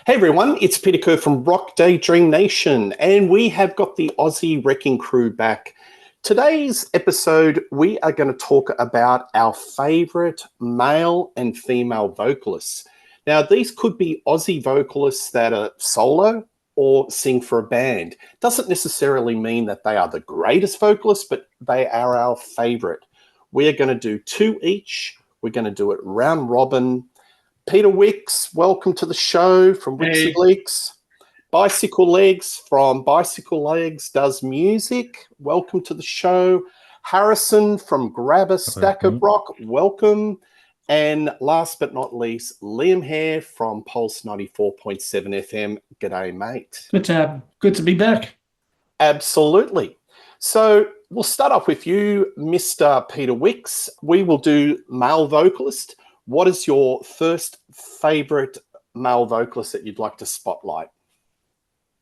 Hey everyone, it's Peter Kerr from Daydream Nation, and we have got the Aussie Wrecking Crew back. Today's episode, we are going to talk about our favourite male and female vocalists. Now, these could be Aussie vocalists that are solo or sing for a band. Doesn't necessarily mean that they are the greatest vocalists, but they are our favourite. We are going to do two each. We're going to do it round robin. Peter Wicks, welcome to the show from Bicyclelegs. Bicyclelegs from Bicyclelegs does music. Welcome to the show. Harrison from Grab a Stack of Rock, welcome. And last but not least, Liam Hare from Pulse 94.7 FM. G'day, mate. Good to be back. Absolutely. So we'll start off with you, Mr. Peter Wicks. We will do male vocalist. What is your first favourite male vocalist that you'd like to spotlight?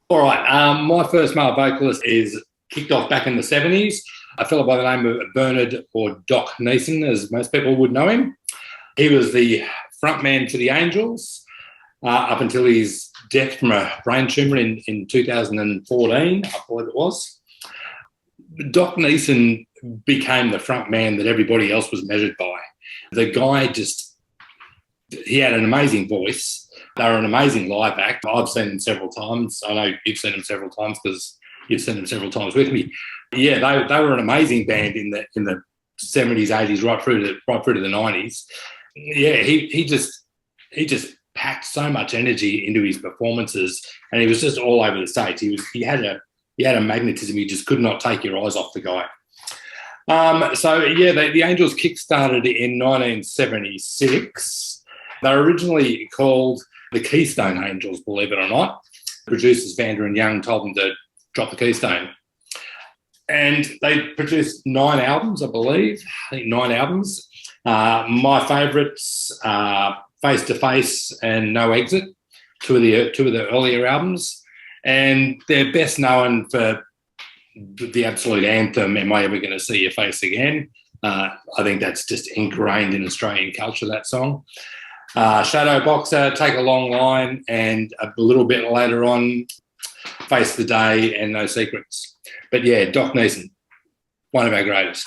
All right. My first male vocalist is kicked off back in the 70s. A fellow by the name of Bernard or Doc Neeson, as most people would know him. He was the frontman for the Angels up until his death from a brain tumour in 2014, I believe it was. Doc Neeson became the frontman that everybody else was measured by. The guy he had an amazing voice. They were an amazing live act. I've seen them several times. I know you've seen them several times because you've seen them several times with me. Yeah, they were an amazing band in the 70s, 80s, right through to the 90s. Yeah, he just packed so much energy into his performances, and he was just all over the stage. He had a magnetism. You just could not take your eyes off the guy. The Angels kick-started in 1976. They were originally called the Keystone Angels, believe it or not. Producers Vander and Young told them to drop the Keystone. And they produced 9 albums, I believe. I think 9 albums. My favourites are Face to Face and No Exit, two of the earlier albums. And they're best known for the absolute anthem, Am I Ever Gonna See Your Face Again? I think that's just ingrained in Australian culture, that song. Shadow Boxer, Take a Long Line, and a little bit later on, Face the Day and No Secrets. But yeah, Doc Neeson, one of our greatest.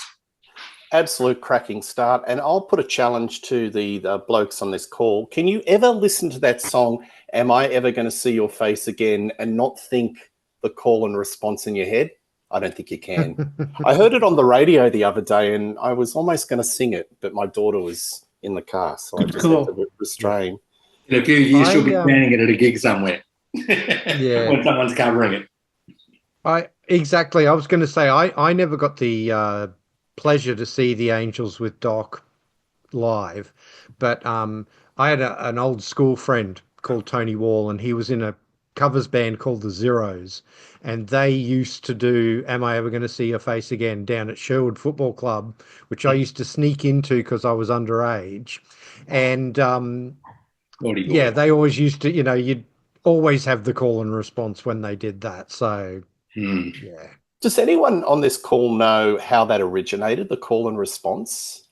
Absolute cracking start. And I'll put a challenge to the blokes on this call. Can you ever listen to that song, Am I Ever Going to See Your Face Again, and not think the call and response in your head? I don't think you can. I heard it on the radio the other day and I was almost going to sing it, but my daughter was in the car, so I just had to restrain. In a few years, you'll be planning it at a gig somewhere. Yeah. When someone's covering it. Exactly. I was going to say, I never got the pleasure to see the Angels with Doc live, but I had an old school friend called Tony Wall, and he was in a covers band called the Zeros, and they used to do Am I Ever Going to See Your Face Again down at Sherwood Football Club, which I used to sneak into because I was underage. And they always used to, you'd always have the call and response when they did that. So yeah. Does anyone on this call know how that originated, the call and response?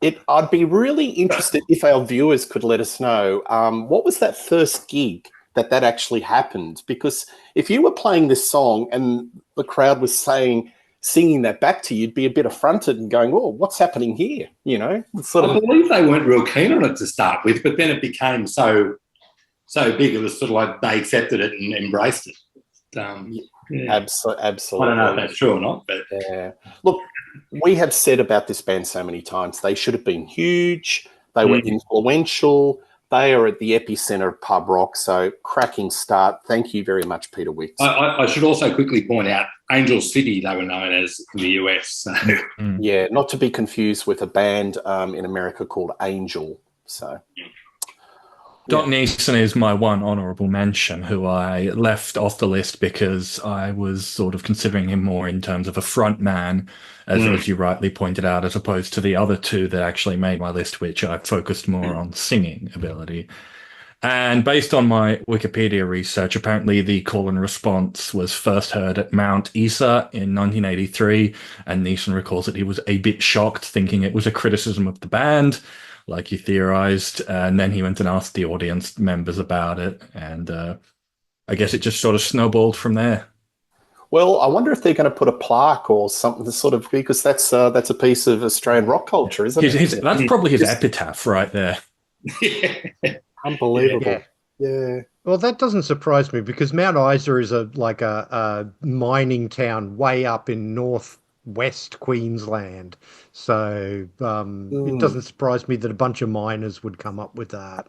I'd be really interested if our viewers could let us know, what was that first gig that actually happened? Because if you were playing this song and the crowd was singing that back to you, you'd be a bit affronted and going, "Oh, what's happening here?" I believe they weren't real keen on it to start with, but then it became so big. It was sort of like they accepted it and embraced it. Absolutely. I don't know if that's true or not, but yeah. Look, we have said about this band so many times, they should have been huge. They were influential. They are at the epicenter of pub rock, so cracking start. Thank you very much, Peter Wicks. I should also quickly point out Angel City, they were known as in the US. So. Yeah, not to be confused with a band in America called Angel. So, Doc Neeson is my one honourable mention, who I left off the list because I was sort of considering him more in terms of a front man, as you rightly pointed out, as opposed to the other two that actually made my list, which I focused more on singing ability. And based on my Wikipedia research, apparently the call and response was first heard at Mount Isa in 1983, and Neeson recalls that he was a bit shocked, thinking it was a criticism of the band. like you theorized. And then he went and asked the audience members about it. And I guess it just sort of snowballed from there. Well, I wonder if they're going to put a plaque or something to sort of, because that's a piece of Australian rock culture, isn't it? That's probably his epitaph right there. Unbelievable. Yeah. Well, that doesn't surprise me because Mount Isa is a mining town way up in northwest Queensland. So it doesn't surprise me that a bunch of miners would come up with that.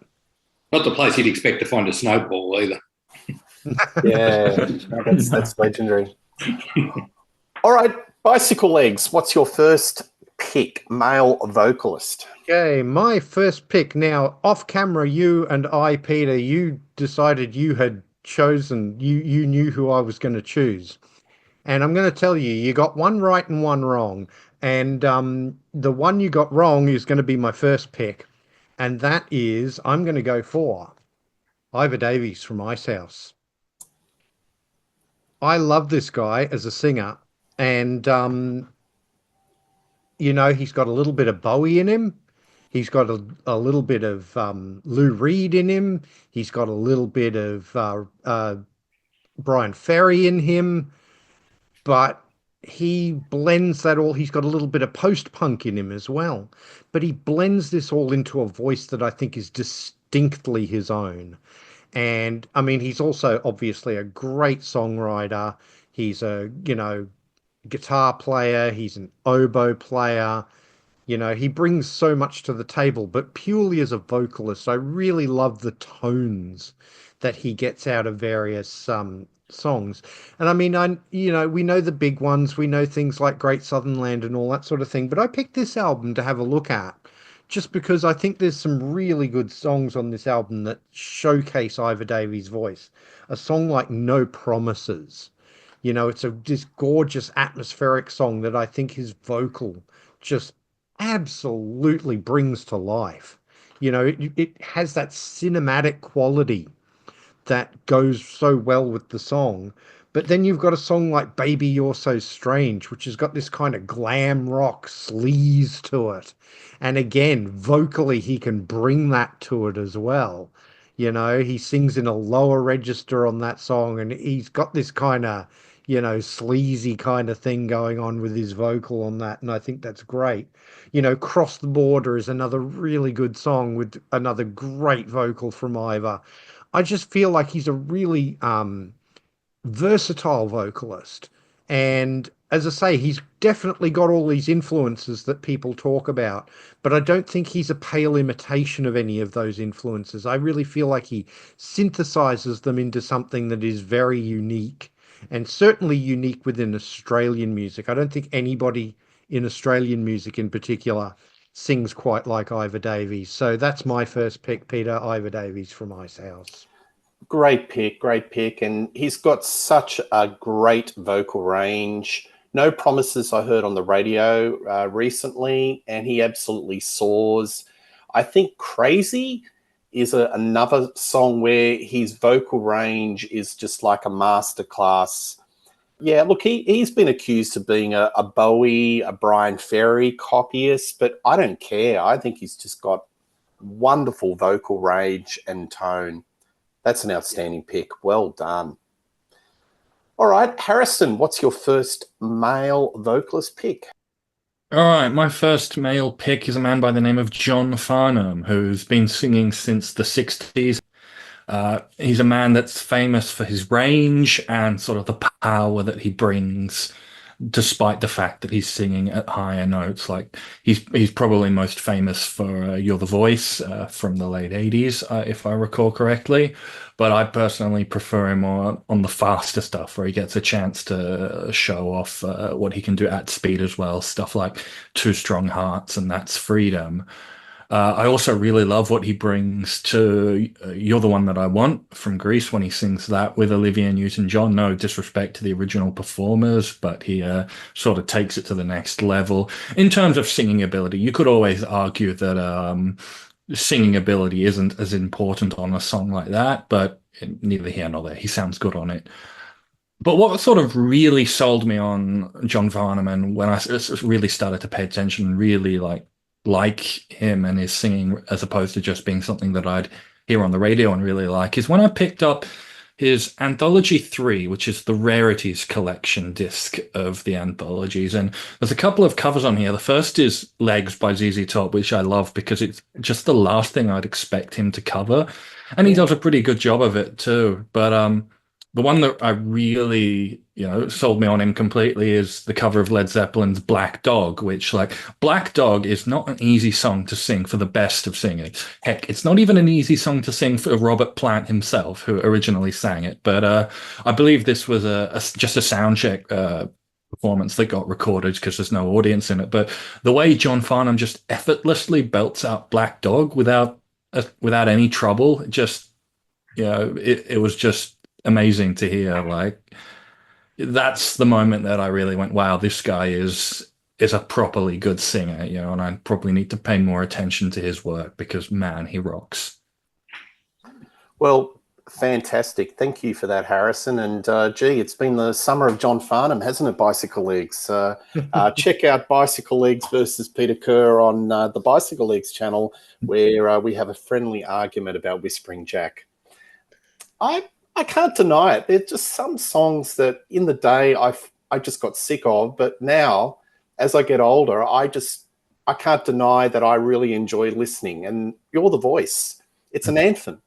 Not the place you'd expect to find a snowball either. Yeah, that's legendary. All right, Bicyclelegs, what's your first pick, male vocalist? Okay, my first pick. Now, off camera, you and I, Peter, you decided you had chosen, you knew who I was going to choose. And I'm going to tell you, you got one right and one wrong. And the one you got wrong is going to be my first pick. And that is, I'm going to go for Ivor Davies from Icehouse. I love this guy as a singer, and he's got a little bit of Bowie in him. He's got a little bit of Lou Reed in him. He's got a little bit of Brian Ferry in him, but he blends that all. He's got a little bit of post-punk in him as well, but he blends this all into a voice that I think is distinctly his own. And I mean, he's also obviously a great songwriter. He's a, guitar player. He's an oboe player. He brings so much to the table, but purely as a vocalist, I really love the tones that he gets out of various songs. And I mean, we know the big ones. We know things like Great Southern Land and all that sort of thing. But I picked this album to have a look at, just because I think there's some really good songs on this album that showcase Ivor Davies' voice. A song like No Promises. It's this gorgeous atmospheric song that I think his vocal just absolutely brings to life. It has that cinematic quality that goes so well with the song. But then you've got a song like Baby You're So Strange, which has got this kind of glam rock sleaze to it. And again, vocally, he can bring that to it as well. He sings in a lower register on that song, and he's got this kind of, sleazy kind of thing going on with his vocal on that. And I think that's great. Cross the Border is another really good song with another great vocal from Ivor. I just feel like he's a really versatile vocalist, and as I say, he's definitely got all these influences that people talk about, but I don't think he's a pale imitation of any of those influences. I really feel like he synthesizes them into something that is very unique, and certainly unique within Australian music. I don't think anybody in Australian music in particular sings quite like Ivor Davies. So that's my first pick, Peter, Ivor Davies from Icehouse. Great pick. And he's got such a great vocal range. No Promises I heard on the radio recently, and he absolutely soars. I think Crazy is another song where his vocal range is just like a masterclass. Yeah, look, he's been accused of being a Bowie, a Brian Ferry copyist, but I don't care. I think he's just got wonderful vocal range and tone. That's an outstanding pick. Well done. All right, Harrison, what's your first male vocalist pick? All right, my first male pick is a man by the name of John Farnham, who's been singing since the 60s. He's a man that's famous for his range and sort of the power that he brings, despite the fact that he's singing at higher notes. Like he's probably most famous for You're the Voice from the late 80s, if I recall correctly. But I personally prefer him more on the faster stuff, where he gets a chance to show off what he can do at speed as well. Stuff like Two Strong Hearts and That's Freedom. I also really love what he brings to You're the One That I Want from Greece when he sings that with Olivia Newton-John. No disrespect to the original performers, but he sort of takes it to the next level. In terms of singing ability, you could always argue that singing ability isn't as important on a song like that, but neither here nor there. He sounds good on it. But what sort of really sold me on John Farnham, and when I really started to pay attention, really like like him and his singing, as opposed to just being something that I'd hear on the radio and really like, is when I picked up his Anthology 3, which is the Rarities collection disc of the anthologies. And there's a couple of covers on here. The first is Legs by ZZ Top, which I love because it's just the last thing I'd expect him to cover. And he does a pretty good job of it too. But the one that I really, sold me on him completely is the cover of Led Zeppelin's Black Dog, which, Black Dog is not an easy song to sing for the best of singing. Heck, it's not even an easy song to sing for Robert Plant himself, who originally sang it. But I believe this was just a soundcheck performance that got recorded because there's no audience in it. But the way John Farnham just effortlessly belts out Black Dog without any trouble, it was just amazing to hear. That's the moment that I really went, wow, this guy is a properly good singer, and I probably need to pay more attention to his work because, man, he rocks. Well, fantastic. Thank you for that, Harrison. And it's been the summer of John Farnham, hasn't it, Bicyclelegs? Check out Bicyclelegs versus Peter Kerr on the Bicyclelegs channel, where we have a friendly argument about Whispering Jack. I can't deny it. There's just some songs that in the day I just got sick of, but now as I get older, I can't deny that I really enjoy listening. And You're the Voice. It's an anthem.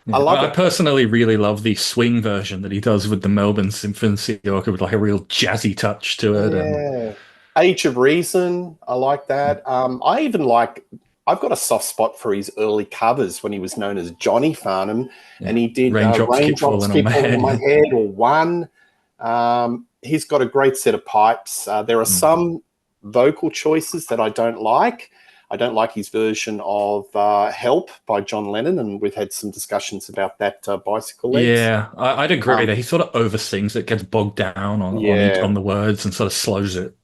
Yeah, I love it. I personally really love the swing version that he does with the Melbourne Symphony Orchestra with a real jazzy touch to it. Yeah. Age of Reason, I like that. I've got a soft spot for his early covers when he was known as Johnny Farnham, and he did Raindrops Keep Falling on My Head or One. He's got a great set of pipes. There are some vocal choices that I don't like. I don't like his version of Help by John Lennon, and we've had some discussions about that, Bicyclelegs. Yeah, I'd agree that he sort of oversings it, gets bogged down on the words and sort of slows it.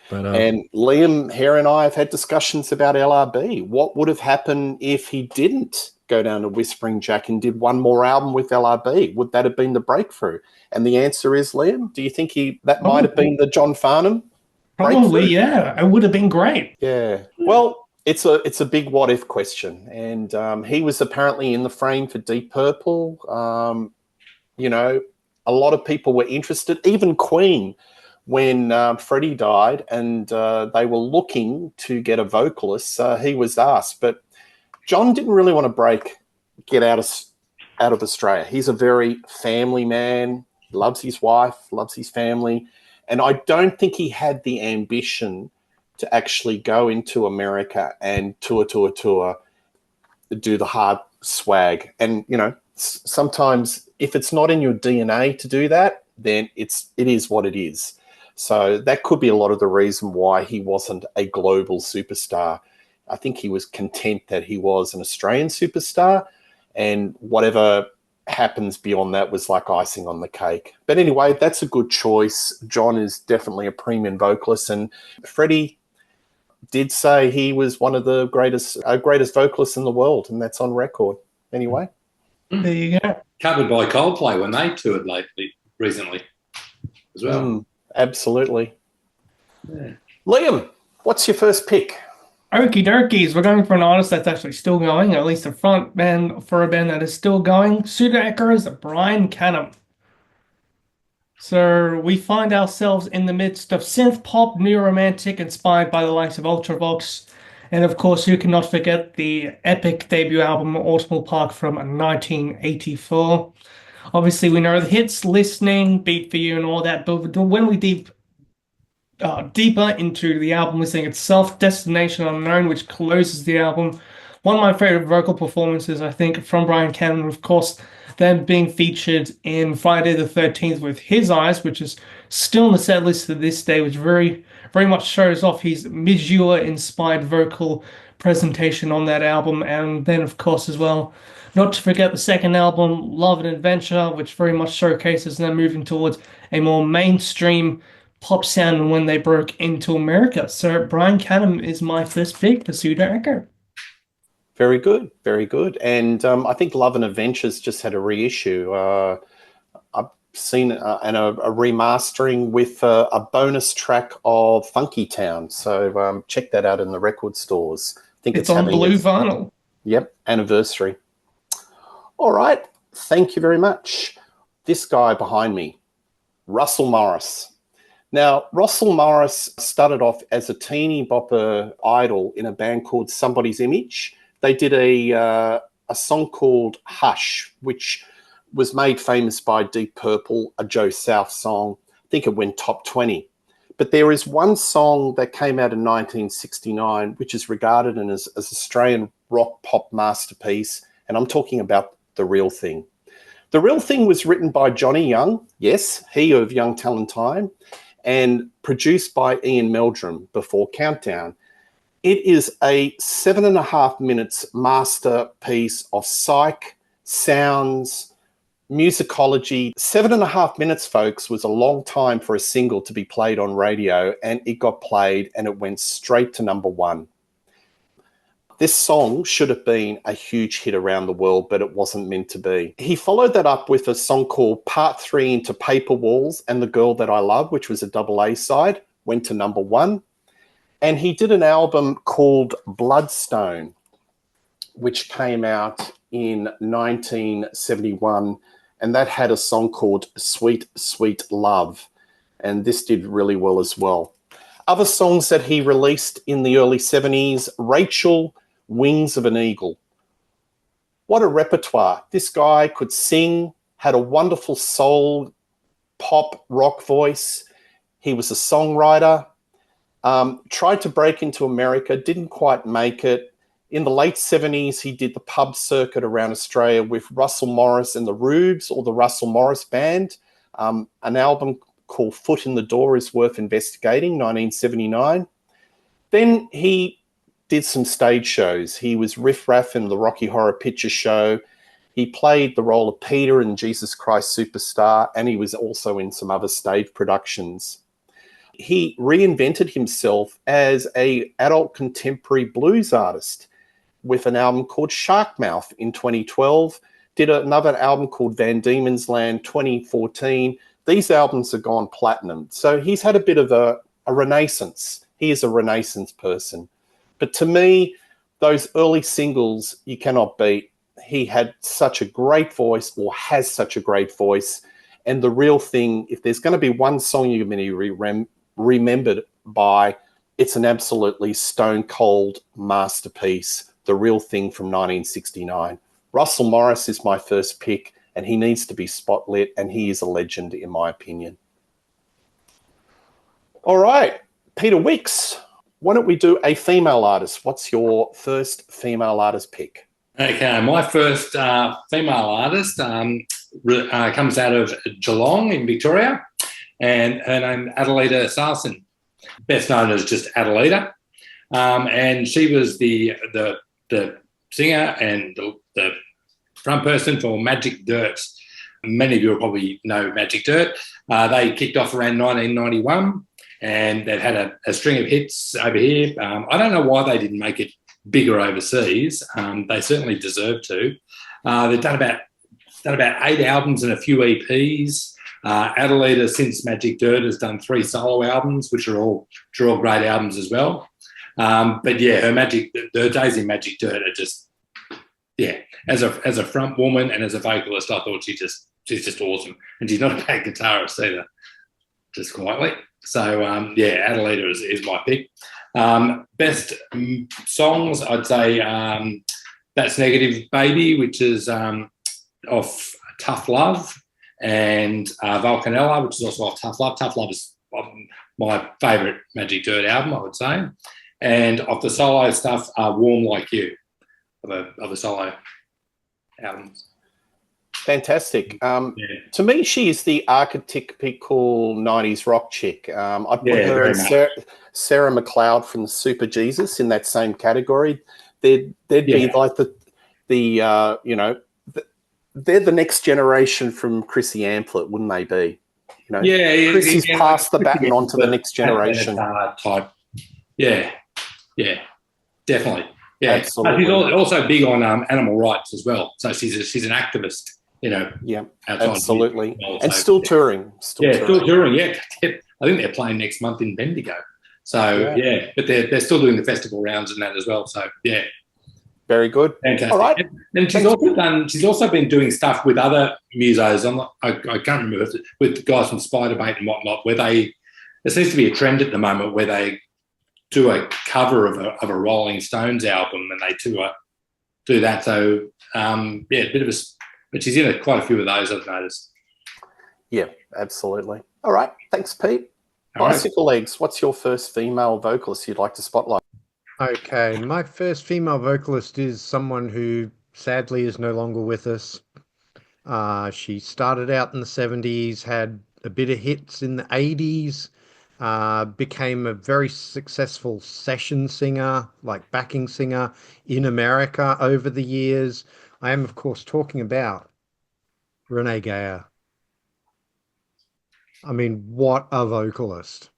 But, and Liam Hare and I have had discussions about LRB. What would have happened if he didn't go down to Whispering Jack and did one more album with LRB? Would that have been the breakthrough? And the answer is, Liam, do you think that might have been the John Farnham breakthrough? Probably, yeah. It would have been great. Yeah. Well, it's a big what-if question. And he was apparently in the frame for Deep Purple. A lot of people were interested, even Queen, when Freddie died, and they were looking to get a vocalist. He was asked, but John didn't really want to get out of Australia. He's a very family man, loves his wife, loves his family, and I don't think he had the ambition to actually go into America and tour, do the hard swag. And, sometimes if it's not in your DNA to do that, then it is what it is. So that could be a lot of the reason why he wasn't a global superstar. I think he was content that he was an Australian superstar, and whatever happens beyond that was like icing on the cake. But anyway, that's a good choice. John is definitely a premium vocalist, and Freddie did say he was one of the greatest vocalists in the world, and that's on record. Anyway. There you go. Covered by Coldplay when they toured recently as well. Absolutely. Yeah. Liam, what's your first pick? Okie dokies. We're going for an artist that's actually still going, at least a front band for a band that is still going. Pseudo Echoes, Brian Canham. So we find ourselves in the midst of synth pop, new romantic, inspired by the likes of Ultravox. And of course, who cannot forget the epic debut album, Autumnal Park from 1984. Obviously, we know the hits, Listening, Beat for You, and all that. But when we deeper into the album listing itself, Destination Unknown, which closes the album. One of my favorite vocal performances, I think, from Brian Cannon, of course, them being featured in Friday the 13th with His Eyes, which is still in the set list to this day, which very, very much shows off his Mijua-inspired vocal presentation on that album. And then, of course, as well, not to forget the second album, Love and Adventure, which very much showcases them moving towards a more mainstream pop sound when they broke into America. So Brian Canham is my first pick for Pseudo Echo. Very good, very good. And I think Love and Adventures just had a reissue. seen and a remastering with a bonus track of Funky Town. So check that out in the record stores. I think It's on blue vinyl. Yep, anniversary. All right, thank you very much. This guy behind me, Russell Morris. Now, Russell Morris started off as a teeny bopper idol in a band called Somebody's Image. They did a song called Hush, which was made famous by Deep Purple, a Joe South song. I think it went top 20. But there is one song that came out in 1969, which is regarded as Australian rock pop masterpiece, and I'm talking about The Real Thing. The Real Thing was written by Johnny Young, yes, he of Young Talent Time, and produced by Ian Meldrum before Countdown. It is a 7.5 minutes masterpiece of psych, sounds, musicology. 7.5 minutes, folks, was a long time for a single to be played on radio, and it got played and it went straight to number one. This song should have been a huge hit around the world, but it wasn't meant to be. He followed that up with a song called Part 3 into Paper Walls and The Girl That I Love, which was a double A side, went to number one. And he did an album called Bloodstone, which came out in 1971, and that had a song called Sweet, Sweet Love. And this did really well as well. Other songs that he released in the early 70s, Rachel, Wings of an Eagle. What a repertoire. This guy could sing, had a wonderful soul, pop, rock voice. He was a songwriter, tried to break into America, didn't quite make it. In the late 70s, he did the pub circuit around Australia with Russell Morris and the Rubes, or the Russell Morris Band. An album called Foot in the Door is worth investigating, 1979. Then he did some stage shows. He was Riff Raff in the Rocky Horror Picture Show. He played the role of Peter in Jesus Christ Superstar, and he was also in some other stage productions. He reinvented himself as an adult contemporary blues artist with an album called Sharkmouth in 2012, did another album called Van Diemen's Land 2014. These albums have gone platinum. So he's had a bit of a renaissance. He is a renaissance person. But to me, those early singles you cannot beat. He had such a great voice, or has such a great voice. And The Real Thing, if there's going to be one song you're going to be remembered by, it's an absolutely stone cold masterpiece, The Real Thing from 1969. Russell Morris is my first pick, and he needs to be spotlit, and he is a legend in my opinion. All right, Peter Wicks, why don't we do a female artist? What's your first female artist pick? Okay, my first female artist comes out of Geelong in Victoria, and her name Adelaida Sarson, best known as just Adelaida. And she was the singer and the front person for Magic Dirt. Many of you will probably know Magic Dirt. They kicked off around 1991, and they've had a string of hits over here. I don't know why they didn't make it bigger overseas. They certainly deserve to. They've done about 8 albums and a few EPs. Adelaida, since Magic Dirt, has done 3 solo albums, which are all great albums as well. But yeah, her days in Magic Dirt are just, yeah. As a front woman and as a vocalist, I thought she's just awesome, and she's not a bad guitarist either, just quietly. So yeah, Adelaida is my pick. Best songs, I'd say That's Negative Baby, which is off Tough Love, and Volcanella, which is also off Tough Love. Tough Love is my favourite Magic Dirt album, I would say. And off the solo stuff, Warm Like You, of the solo albums. Fantastic. To me, she is the archetypical 90s rock chick. I put her and Sarah McLeod from Super Jesus in that same category. They'd be like they're the next generation from Chrissy Amplet, wouldn't they be? You know, Chrissy's passed the baton on to the next generation. Type. Yeah, definitely. Yeah, absolutely. She's also big on animal rights as well. So she's an activist Yeah, outside absolutely. music, And so, still touring. Still touring. Yeah, I think they're playing next month in Bendigo. So but they're still doing the festival rounds and that as well. So yeah, very good. fantastic. All right. And she's also been doing stuff with other musos. I can't remember with the guys from Spiderbait and whatnot. There seems to be a trend at the moment where they do a cover of a Rolling Stones album, and they do that. So but she's in quite a few of those, I've noticed. Yeah, absolutely. All right. Thanks, Pete. All right. Bicyclelegs, what's your first female vocalist you'd like to spotlight? Okay, my first female vocalist is someone who sadly is no longer with us. She started out in the 70s, had a bit of hits in the 80s, became a very successful session singer, like backing singer in America over the years. I am, of course, talking about Renee Geyer. I mean, what a vocalist.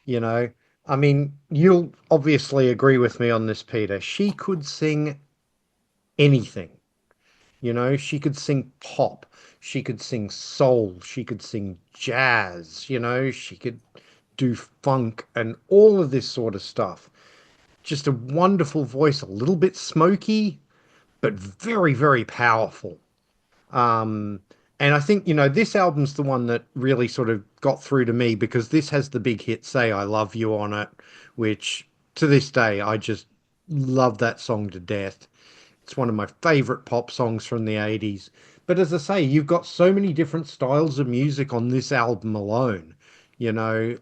I mean, you'll obviously agree with me on this, Peter. She could sing anything. She could sing pop. She could sing soul. She could sing jazz. She could do funk and all of this sort of stuff. Just a wonderful voice, a little bit smoky, but very, very powerful. And I think, this album's the one that really sort of got through to me because this has the big hit Say I Love You on it, which to this day, I just love that song to death. It's one of my favorite pop songs from the 80s. But as I say, you've got so many different styles of music on this album alone, and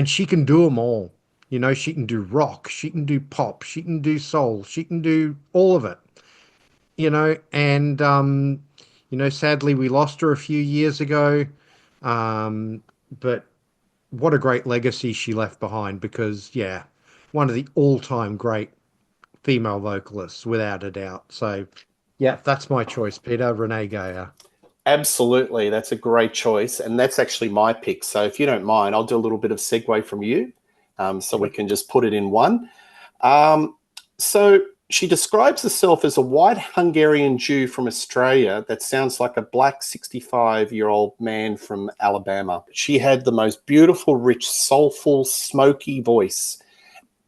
she can do them all. She can do rock, she can do pop, she can do soul, she can do all of it, and sadly we lost her a few years ago. But what a great legacy she left behind because, one of the all-time great female vocalists, without a doubt. So, that's my choice, Peter, Renee Geyer. Absolutely. That's a great choice. And that's actually my pick. So if you don't mind, I'll do a little bit of segue from you so we can just put it in one. So she describes herself as a white Hungarian Jew from Australia that sounds like a black 65-year-old man from Alabama. She had the most beautiful, rich, soulful, smoky voice.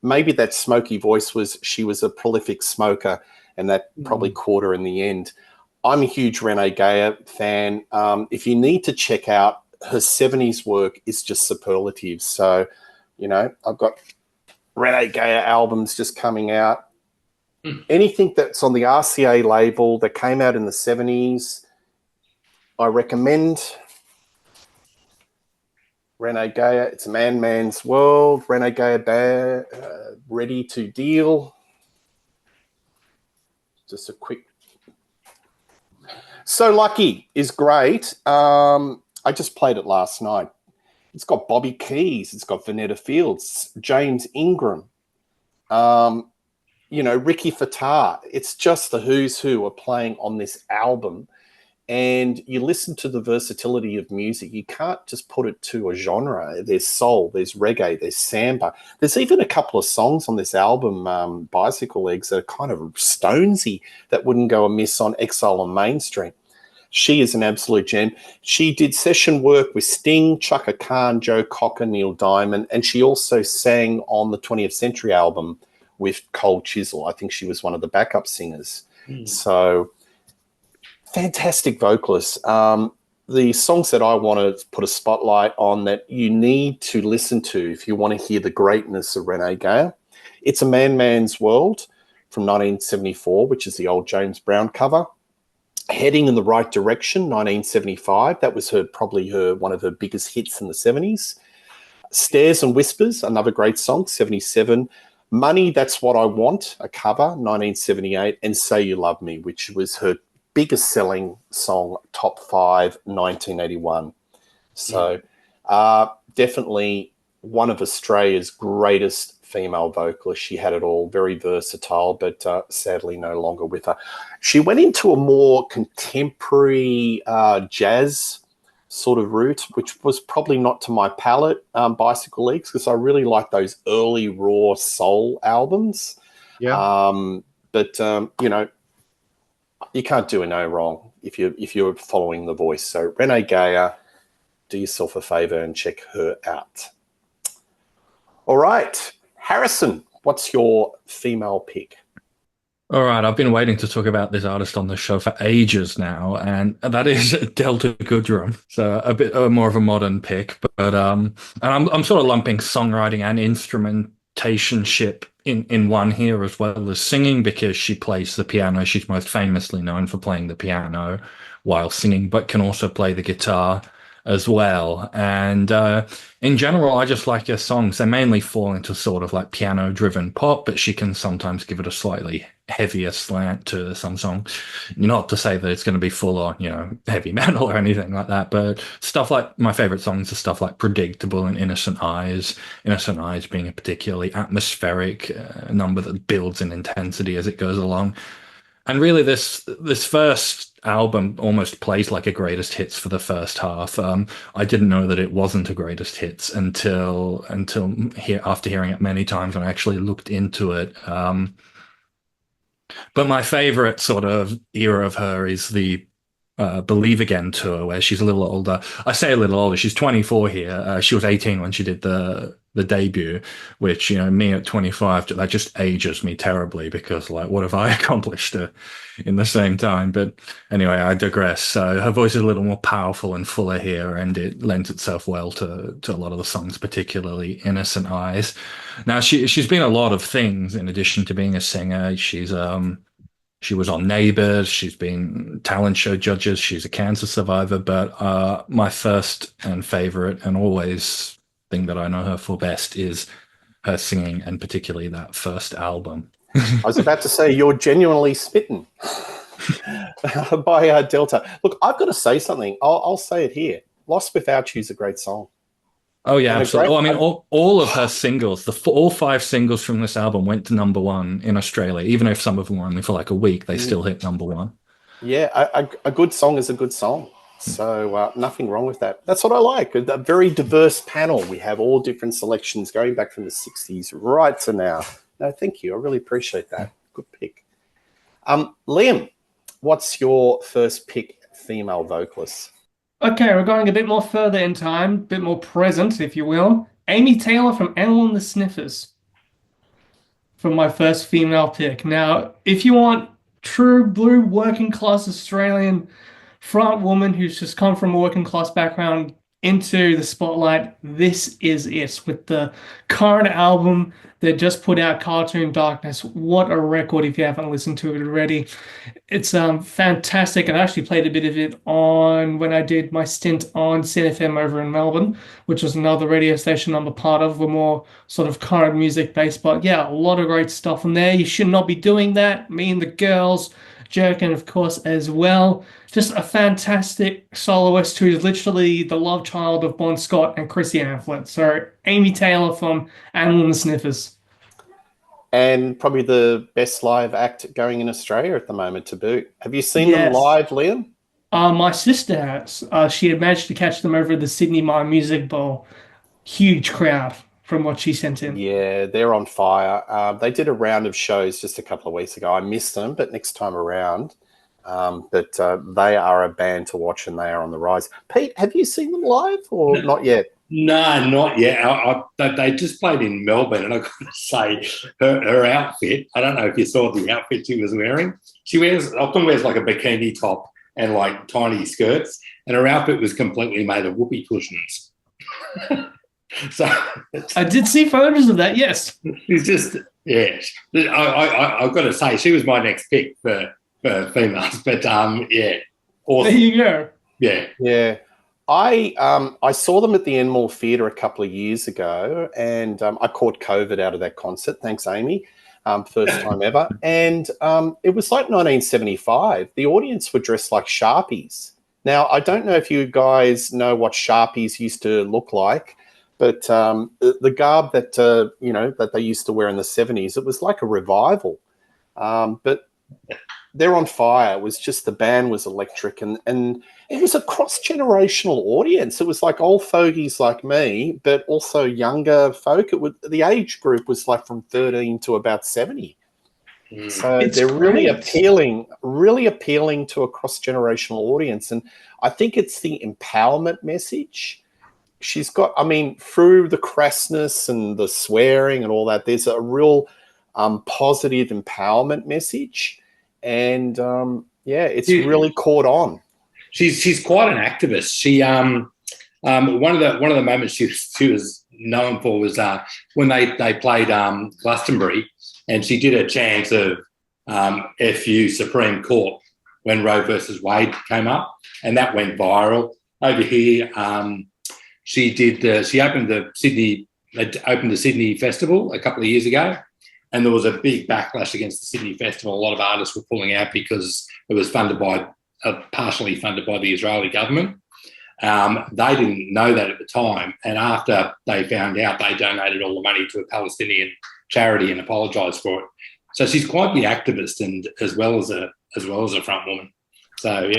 Maybe that smoky voice she was a prolific smoker, and that probably caught her in the end. I'm a huge Renee Geyer fan. If you need to check out her 70s work, it's just superlative. So, I've got Renee Geyer albums just coming out. Anything that's on the RCA label that came out in the 70s, I recommend. Renee Geyer, it's a man's world. Renee Geyer, Ready to Deal. Just a quick. So Lucky is great. I just played it last night. It's got Bobby Keys. It's got Vanetta Fields, James Ingram, Ricky Fattar. It's just the who's who are playing on this album. And you listen to the versatility of music. You can't just put it to a genre. There's soul, there's reggae, there's samba. There's even a couple of songs on this album, Bicyclelegs, that are kind of stonesy that wouldn't go amiss on Exile on Main Street. She is an absolute gem. She did session work with Sting, Chaka Khan, Joe Cocker, Neil Diamond, and she also sang on the 20th Century album with Cold Chisel. I think she was one of the backup singers. So fantastic vocalist. The songs that I want to put a spotlight on that you need to listen to if you want to hear the greatness of Renee Geyer. It's a Man's World from 1974, which is the old James Brown cover. Heading in the Right Direction, 1975. That was probably one of her biggest hits in the 70s. Stairs and Whispers, another great song, 77. Money, That's What I Want, a cover, 1978. And Say You Love Me, which was her biggest selling song, top 5, 1981. So definitely one of Australia's greatest female vocalists. She had it all, very versatile, but sadly no longer with her. She went into a more contemporary jazz sort of route, which was probably not to my palate, Bicyclelegs, because I really like those early raw soul albums. Yeah. But You can't do a no wrong if you're following the voice. So Renee Gayer, do yourself a favour and check her out. All right, Harrison, what's your female pick? All right, I've been waiting to talk about this artist on the show for ages now, and that is Delta Goodrum. So a bit more of a modern pick, but and I'm sort of lumping songwriting and instrumentationship in one here as well as singing, because she plays the piano. She's most famously known for playing the piano while singing, but can also play the guitar as well. And in general, I just like her songs. They mainly fall into sort of like piano-driven pop, but she can sometimes give it a slightly heavier slant to some songs. Not to say that it's going to be full on, heavy metal or anything like that, but stuff like my favorite songs are stuff like Predictable and Innocent Eyes. Innocent Eyes being a particularly atmospheric number that builds in intensity as it goes along. And really, this first album almost plays like a greatest hits for the first half. I didn't know that it wasn't a greatest hits until after hearing it many times when I actually looked into it. But my favorite sort of era of her is the Believe Again tour, where she's a little older. I say a little older. She's 24 here. She was 18 when she did the debut, which, me at 25, that just ages me terribly, because like, what have I accomplished in the same time? But anyway, I digress. So her voice is a little more powerful and fuller here, and it lends itself well to a lot of the songs, particularly Innocent Eyes. Now, she's been a lot of things in addition to being a singer. She was on Neighbours. She's been talent show judges. She's a cancer survivor. But my first and favorite and always thing that I know her for best is her singing, and particularly that first album. I was about to say, you're genuinely smitten by Delta. Look, I've got to say something. I'll say it here. Lost Without You is a great song. Oh, yeah, absolutely. All of her singles, all 5 singles from this album went to #1 in Australia. Even if some of them were only for like a week, they still hit #1. Yeah, a good song is a good song. So nothing wrong with that. That's what I like. A very diverse panel. We have all different selections going back from the 60s right to now. No, thank you. I really appreciate that. Good pick. Liam, what's your first pick female vocalist? Okay, we're going a bit more further in time, a bit more present, if you will. Amy Taylor from Animal and the Sniffers from my first female pick. Now, if you want true blue working class Australian front woman who's just come from a working class background into the spotlight, this is it. With the current album that just put out, Cartoon Darkness, what a record if you haven't listened to it already. It's fantastic. I actually played a bit of it when I did my stint on CFM over in Melbourne, which was another radio station I'm a part of. We're more sort of current music based, but yeah, a lot of great stuff in there. You should not be doing that. Me and the Girls, Jerkin, of course, as well. Just a fantastic soloist who is literally the love child of Bon Scott and Chrissy Amphlett. So Amy Taylor from Animal and the Sniffers. And probably the best live act going in Australia at the moment to boot. Have you seen them live, Liam? My sister has. She had managed to catch them over at the Sydney Mime Music Bowl. Huge crowd from what she sent in. Yeah, they're on fire. They did a round of shows just a couple of weeks ago. I missed them, but next time around. But they are a band to watch, and they are on the rise. Pete, have you seen them live or not yet? No, not yet. They just played in Melbourne, and I've got to say, her outfit, I don't know if you saw the outfit she was wearing. She often wears like a bikini top and like tiny skirts, and her outfit was completely made of whoopee cushions. So I did see photos of that, yes. It's just, yeah. I've got to say, she was my next pick for females, but yeah. Awesome. There you go. Yeah. Yeah. I saw them at the Enmore Theatre a couple of years ago, and I caught COVID out of that concert. Thanks, Amy. First time ever. And it was like 1975. The audience were dressed like Sharpies. Now, I don't know if you guys know what Sharpies used to look like, but the garb that, that they used to wear in the 70s, it was like a revival. But they're on fire. It was just, the band was electric, and it was a cross-generational audience. It was like old fogies like me, but also younger folk. The age group was like from 13 to about 70. So It's they're really great. appealing to a cross-generational audience. And I think it's the empowerment message. She's got, I mean, through the crassness and the swearing and all that, there's a real positive empowerment message. And yeah, it's really caught on. She's quite an activist. She one of the moments she was known for was when they played Glastonbury, and she did a chant of "FU Supreme Court" when Roe versus Wade came up, and that went viral over here. She opened the Sydney Festival a couple of years ago, and there was a big backlash against the Sydney Festival. A lot of artists were pulling out because it was partially funded by the Israeli government. They didn't know that at the time, and after they found out, they donated all the money to a Palestinian charity and apologised for it. So she's quite the activist, and as well as a front woman. So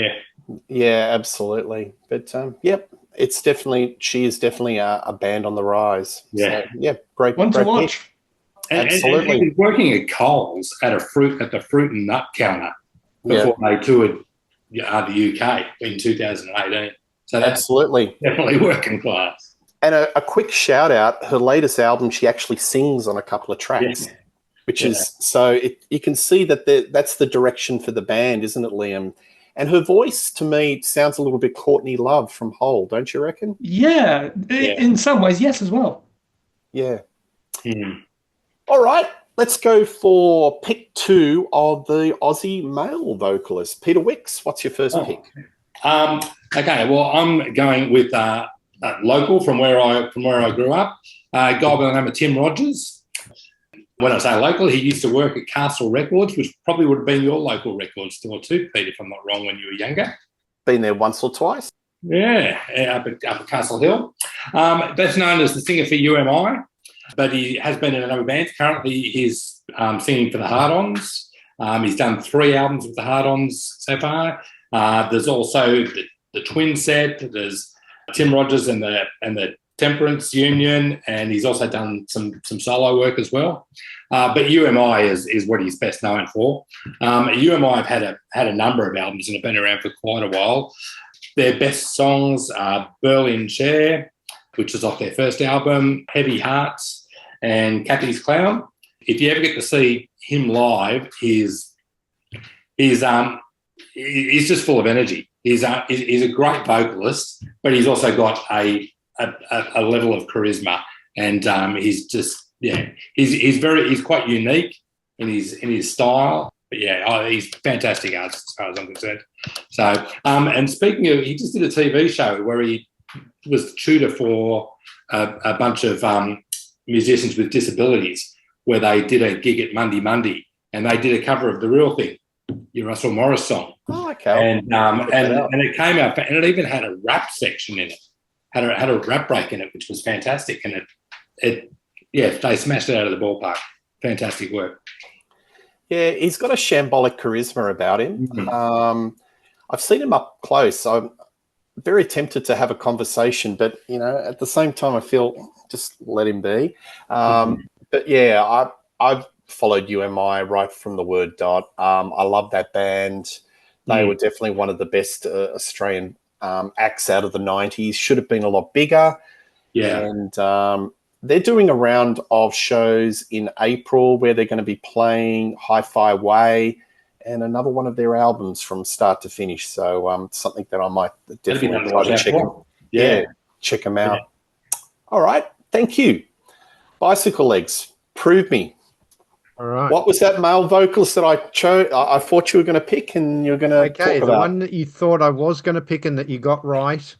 yeah, absolutely. But yep, she is definitely a band on the rise. Yeah, so, yeah, great. One to great watch. pick. Absolutely. And he was working at Coles at the fruit and nut counter before they toured the UK in 2018. So that's absolutely definitely working class. And a quick shout out, her latest album, she actually sings on a couple of tracks, which is, so you can see that that's the direction for the band, isn't it, Liam? And her voice, to me, sounds a little bit Courtney Love from Hole, don't you reckon? Yeah, in some ways, yes, as well. Yeah. All right, let's go for pick 2 of the Aussie male vocalist. Peter Wicks, what's your first pick? Okay, well, I'm going with local from where I grew up. A guy by the name of Tim Rogers. When I say local, he used to work at Castle Records, which probably would have been your local record store too, Pete, if I'm not wrong, when you were younger. Been there once or twice. Yeah, up at Castle Hill. Best known as the singer for UMI, but he has been in a number of bands. Currently, he's singing for the Hard-Ons. He's done 3 albums with the Hard-Ons so far. There's also the Twin Set. There's Tim Rogers and the Temperance Union, and he's also done some solo work as well. But UMI is what he's best known for. UMI have had a number of albums and have been around for quite a while. Their best songs are Berlin Chair, which is off their first album, Heavy Hearts, and Kathy's Clown. If you ever get to see him live, he's just full of energy. He's a great vocalist, but he's also got a level of charisma, and he's just he's quite unique in his style. But he's a fantastic artist as far as I'm concerned. So and speaking of, he just did a TV show where he was tutor for a bunch of musicians with disabilities, where they did a gig at Monday, and they did a cover of The Real Thing, your Russell Morris song. Oh, okay. And it came out, and it even had a rap section in it. Had a rap break in it, which was fantastic. And they smashed it out of the ballpark. Fantastic work. Yeah, he's got a shambolic charisma about him. Mm-hmm. I've seen him up close. I'm very tempted to have a conversation, but at the same time, I feel just let him be. But yeah, I've followed UMI right from the word dot. I love that band. They were definitely one of the best Australian acts out of the 90s. Should have been a lot bigger. Yeah. And they're doing a round of shows in April where they're going to be playing Hi-Fi Way and another one of their albums from start to finish. So something that I might definitely try to check them. Yeah, check them out. Yeah. All right. Thank you. Bicyclelegs, prove me. All right. What was that male vocalist that I chose? I thought you were going to pick, and you're going to talk about. The one that you thought I was going to pick and that you got right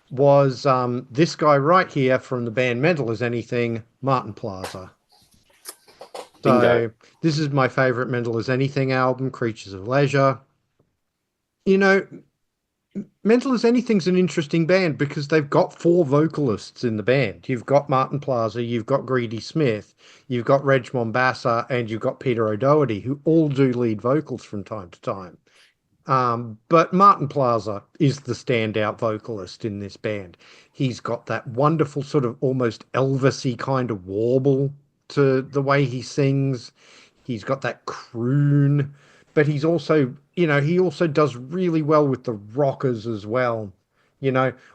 was this guy right here from the band Mental as Anything, Martin Plaza. So this is my favorite Mental as Anything album, Creatures of Leisure. Mental as Anything's an interesting band because they've got 4 vocalists in the band. You've got Martin Plaza, you've got Greedy Smith, you've got Reg Mombassa, and you've got Peter O'Doherty, who all do lead vocals from time to time. But Martin Plaza is the standout vocalist in this band. He's got that wonderful sort of almost Elvis-y kind of warble to the way he sings. He's got that croon, but he's also, he also does really well with the rockers as well.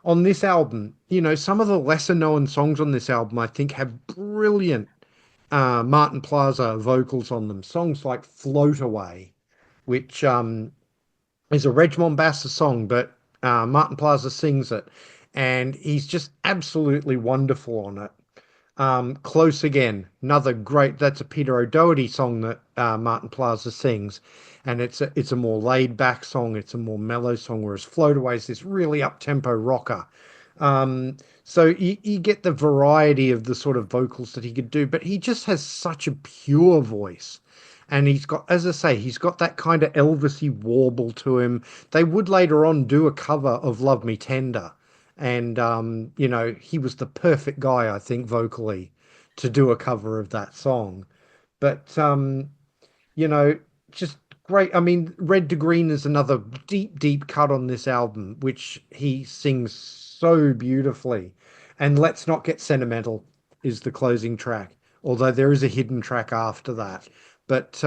On this album, some of the lesser known songs on this album, I think, have brilliant Martin Plaza vocals on them. Songs like Float Away, which is a Reg Mombassa song, but Martin Plaza sings it, and he's just absolutely wonderful on it. Close Again, another great, that's a Peter O'Doherty song that Martin Plaza sings, and it's a more laid back song, it's a more mellow song, whereas Float Away is this really up tempo rocker. So you get the variety of the sort of vocals that he could do, but he just has such a pure voice. And he's got, as I say, he's got that kind of Elvis-y warble to him. They would later on do a cover of Love Me Tender. And, he was the perfect guy, I think, vocally to do a cover of that song. But, just great. I mean, Red to Green is another deep, deep cut on this album, which he sings so beautifully. And Let's Not Get Sentimental is the closing track, although there is a hidden track after that. But,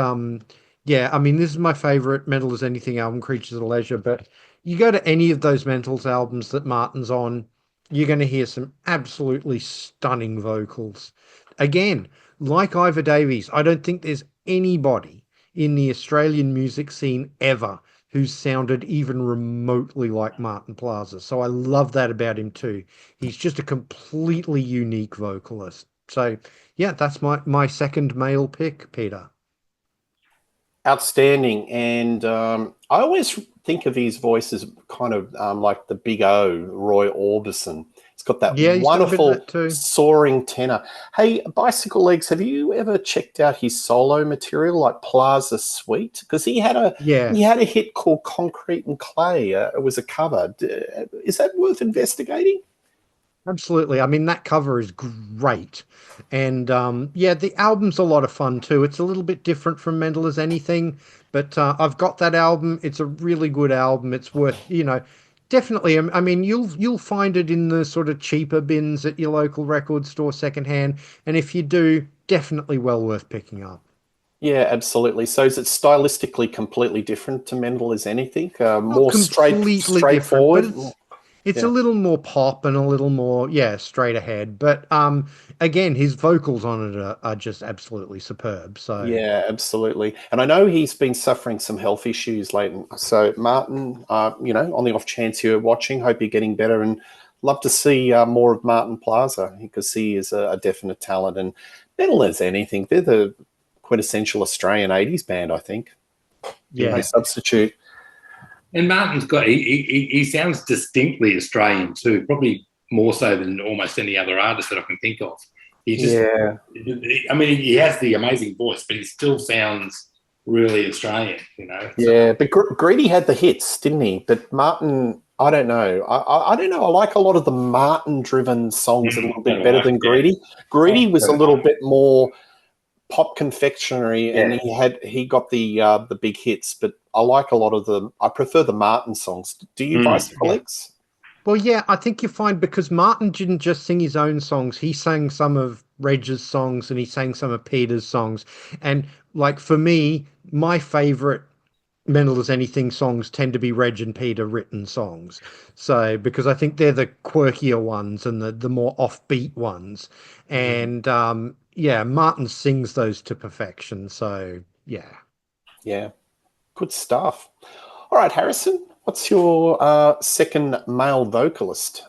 yeah, I mean, this is my favorite Mental as Anything album, Creatures of Leisure, but you go to any of those Mentals albums that Martin's on, you're going to hear some absolutely stunning vocals. Again, like Ivor Davies, I don't think there's anybody in the Australian music scene ever who's sounded even remotely like Martin Plaza. So I love that about him too. He's just a completely unique vocalist. So yeah, that's my second male pick, Peter. Outstanding. And I always think of his voice as kind of like the Big O, Roy Orbison. It's got that wonderful soaring tenor. Hey, Bicyclelegs, have you ever checked out his solo material like Plaza Suite? Because he had a hit called Concrete and Clay. It was a cover. Is that worth investigating? Absolutely. I mean, that cover is great. And the album's a lot of fun too. It's a little bit different from Mental as Anything, but I've got that album. It's a really good album. It's worth, definitely. I mean, you'll find it in the sort of cheaper bins at your local record store secondhand. And if you do, definitely well worth picking up. Yeah, absolutely. So is it stylistically completely different to Mental as Anything? More straightforward? It's a little more pop and a little more, straight ahead. But again, his vocals on it are just absolutely superb. So yeah, absolutely. And I know he's been suffering some health issues lately. So Martin, on the off chance you're watching, hope you're getting better, and love to see more of Martin Plaza, because he is a definite talent. And Mental as Anything, they're the quintessential Australian 80s band, I think. Yeah, no substitute. And Martin's got, he sounds distinctly Australian too, probably more so than almost any other artist that I can think of. I mean, he has the amazing voice, but he still sounds really Australian, Yeah, but Greedy had the hits, didn't he? But Martin, I don't know. I don't know. I like a lot of the Martin-driven songs a little bit better than Greedy. Greedy was a little bit more pop confectionery, and he got the big hits, but I like a lot of them. I prefer the Martin songs. Do you, Bicyclelegs? Well, yeah, I think you find, because Martin didn't just sing his own songs, he sang some of Reg's songs and he sang some of Peter's songs. And like for me, my favorite Mental as Anything songs tend to be Reg and Peter written songs. So because I think they're the quirkier ones and the more offbeat ones. And Martin sings those to perfection. So yeah, good stuff. All right, Harrison, what's your second male vocalist?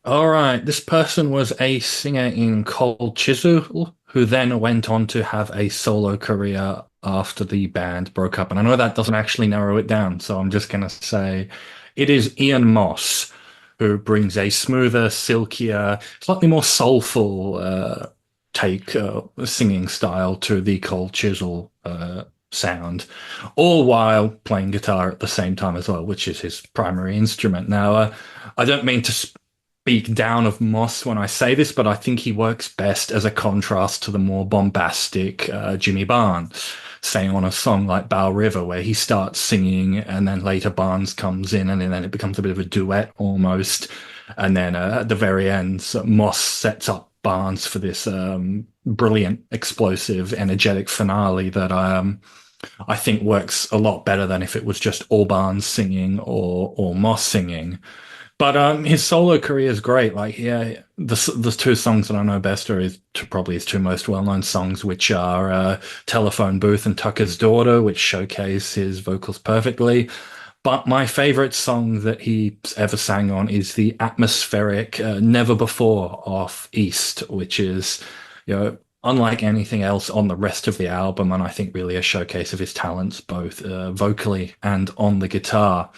All right, this person was a singer in Cold Chisel, who then went on to have a solo career after the band broke up. And I know that doesn't actually narrow it down, so I'm just going to say it is Ian Moss, who brings a smoother, silkier, slightly more soulful singing style to the Cold Chisel sound, all while playing guitar at the same time as well, which is his primary instrument. Now, I don't mean to speak down of Moss when I say this, but I think he works best as a contrast to the more bombastic Jimmy Barnes, say on a song like Bow River, where he starts singing and then later Barnes comes in and then it becomes a bit of a duet almost. And then at the very end, Moss sets up Barnes for this brilliant, explosive, energetic finale that I think works a lot better than if it was just all Barnes singing or Moss singing. But his solo career is great. Like, yeah, the two songs that I know best are probably his two most well-known songs, which are Telephone Booth and Tucker's Daughter, which showcase his vocals perfectly. But my favorite song that he's ever sang on is the atmospheric Never Before off East, which is, unlike anything else on the rest of the album, and I think really a showcase of his talents, both vocally and on the guitar.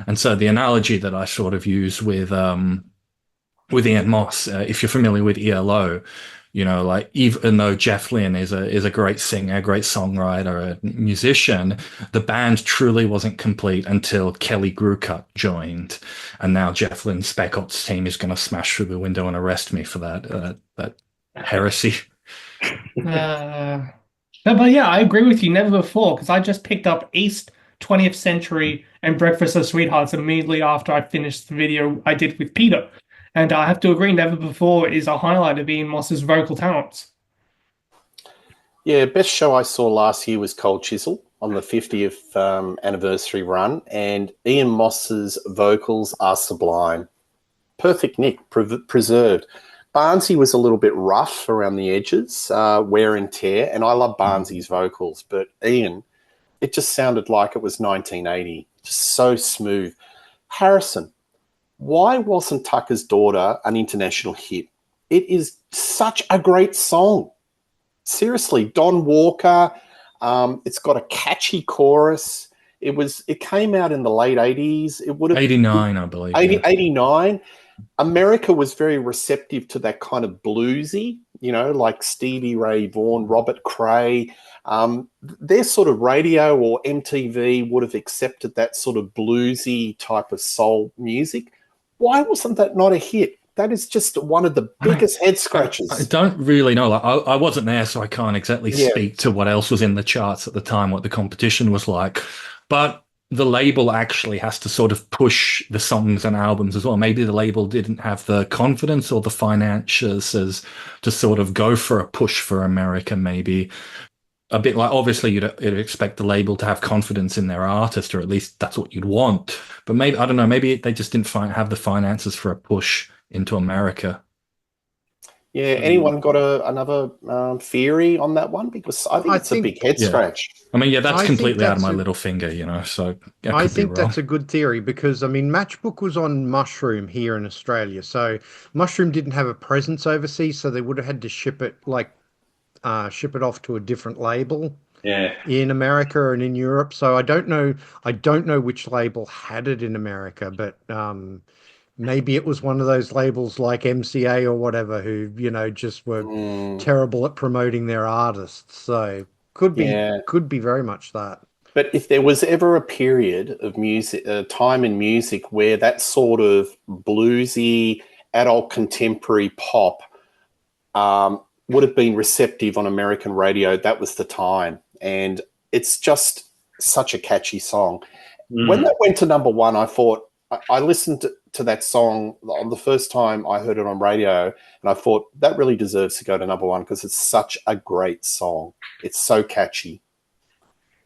And so the analogy that I sort of use with Ian Moss, if you're familiar with ELO, like even though Jeff Lynne is a great singer, a great songwriter, a musician, the band truly wasn't complete until Kelly Grucut joined, and now Jeff Lynne's Spec Ops team is going to smash through the window and arrest me for that heresy. No, but yeah, I agree with you. Never Before, because I just picked up East, 20th Century, and Breakfast of Sweethearts immediately after I finished the video I did with Peter. And I have to agree, Never Before is a highlight of Ian Moss's vocal talents. Yeah, best show I saw last year was Cold Chisel on the 50th anniversary run, and Ian Moss's vocals are sublime. Perfect nick, preserved. Barnesy was a little bit rough around the edges, wear and tear, and I love Barnesy's vocals, but Ian, it just sounded like it was 1980, just so smooth. Harrison, why wasn't Tucker's Daughter an international hit? It is such a great song. Seriously, Don Walker, it's got a catchy chorus. It came out in the late 80s. It would have 89, I believe. 89. America was very receptive to that kind of bluesy, like Stevie Ray Vaughan, Robert Cray. Their sort of radio or MTV would have accepted that sort of bluesy type of soul music. Why wasn't that not a hit? That is just one of the biggest head scratches. I don't really know. Like, I wasn't there, so I can't exactly speak to what else was in the charts at the time, what the competition was like. But the label actually has to sort of push the songs and albums as well. Maybe the label didn't have the confidence or the finances to sort of go for a push for America, maybe. A bit like, obviously, you'd expect the label to have confidence in their artist, or at least that's what you'd want. But maybe, I don't know, maybe they just didn't have the finances for a push into America. Yeah, anyone got another theory on that one? Because I think it's a big head scratch. I mean, that's completely out of my little finger, so I think that's a good theory because, I mean, Matchbook was on Mushroom here in Australia. So Mushroom didn't have a presence overseas, so they would have had to ship it off to a different label in America and in Europe. So I don't know which label had it in America, but maybe it was one of those labels like MCA or whatever who, just were terrible at promoting their artists. So could be very much that. But if there was ever a period of music, time in music where that sort of bluesy, adult contemporary pop would have been receptive on American radio, that was the time. And it's just such a catchy song. When that went to number one, I thought, I listened to that song on the first time I heard it on radio, and I thought that really deserves to go to number one because it's such a great song. It's so catchy.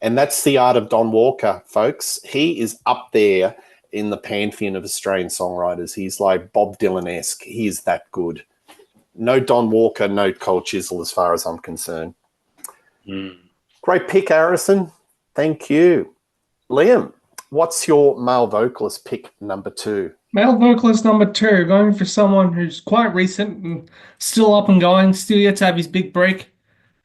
And that's the art of Don Walker, folks. He is up there in the pantheon of Australian songwriters. He's like Bob Dylan-esque. He is that good. No Don Walker, no Cold Chisel as far as I'm concerned. Great pick, Harrison. Thank you. Liam, what's your male vocalist pick number two? Male vocalist number two, going for someone who's quite recent and still up and going, still yet to have his big break,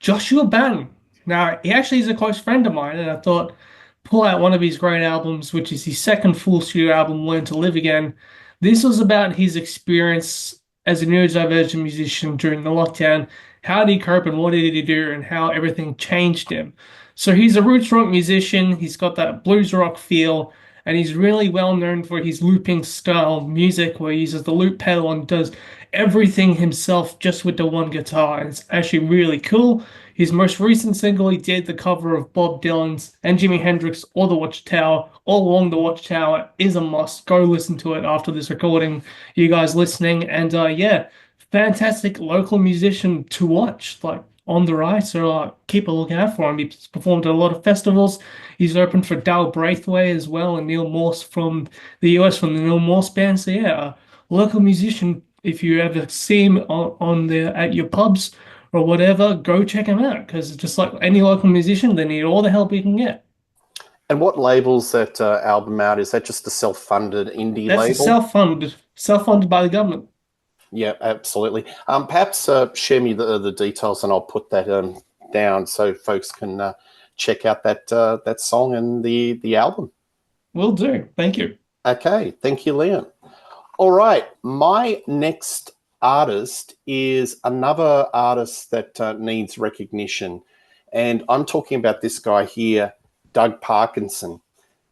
Joshua Bannon. Now, he actually is a close friend of mine, and I thought, pull out one of his great albums, which is his second full studio album, Learn to Live Again. This was about his experience as a neurodivergent musician during the lockdown. How did he cope and what did he do and how everything changed him? So he's a roots rock musician. He's got that blues rock feel, and he's really well known for his looping style music where he uses the loop pedal and does everything himself just with the one guitar. And it's actually really cool. His most recent single, he did the cover of Bob Dylan's and Jimi Hendrix or The Watchtower, All Along the Watchtower, is a must. Go listen to it after this recording, you guys listening. And fantastic local musician to watch, like on the rise. So keep a lookout for him. He's performed at a lot of festivals. He's opened for Dal Braithwaite as well, and Neil Morse from the US, from the Neil Morse band. So yeah, a local musician. If you ever see him on the at your pubs or whatever, go check him out, because just like any local musician, they need all the help you can get. And what labels that album out? Is that just a self-funded indie That's label? Self-funded by the government. Yeah, absolutely. Perhaps share me the details, and I'll put that down so folks can check out that song and the album. Will do. Thank you. Okay, thank you, Liam. All right, my next artist is another artist that needs recognition, and I'm talking about this guy here, Doug Parkinson.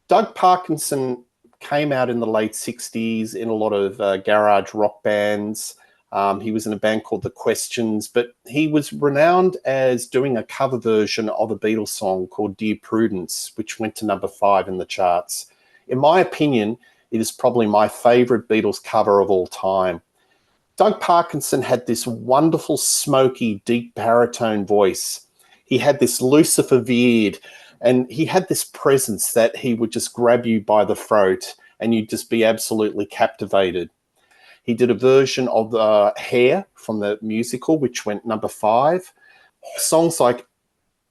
Doug Parkinson came out in the late 60s in a lot of garage rock bands. He was in a band called The Questions, but he was renowned as doing a cover version of a Beatles song called Dear Prudence, which went to number 5 in the charts. In my opinion, it is probably my favorite Beatles cover of all time. Doug Parkinson had this wonderful, smoky, deep baritone voice. He had this Lucifer veered, and he had this presence that he would just grab you by the throat and you'd just be absolutely captivated. He did a version of Hair from the musical, which went number 5. Songs like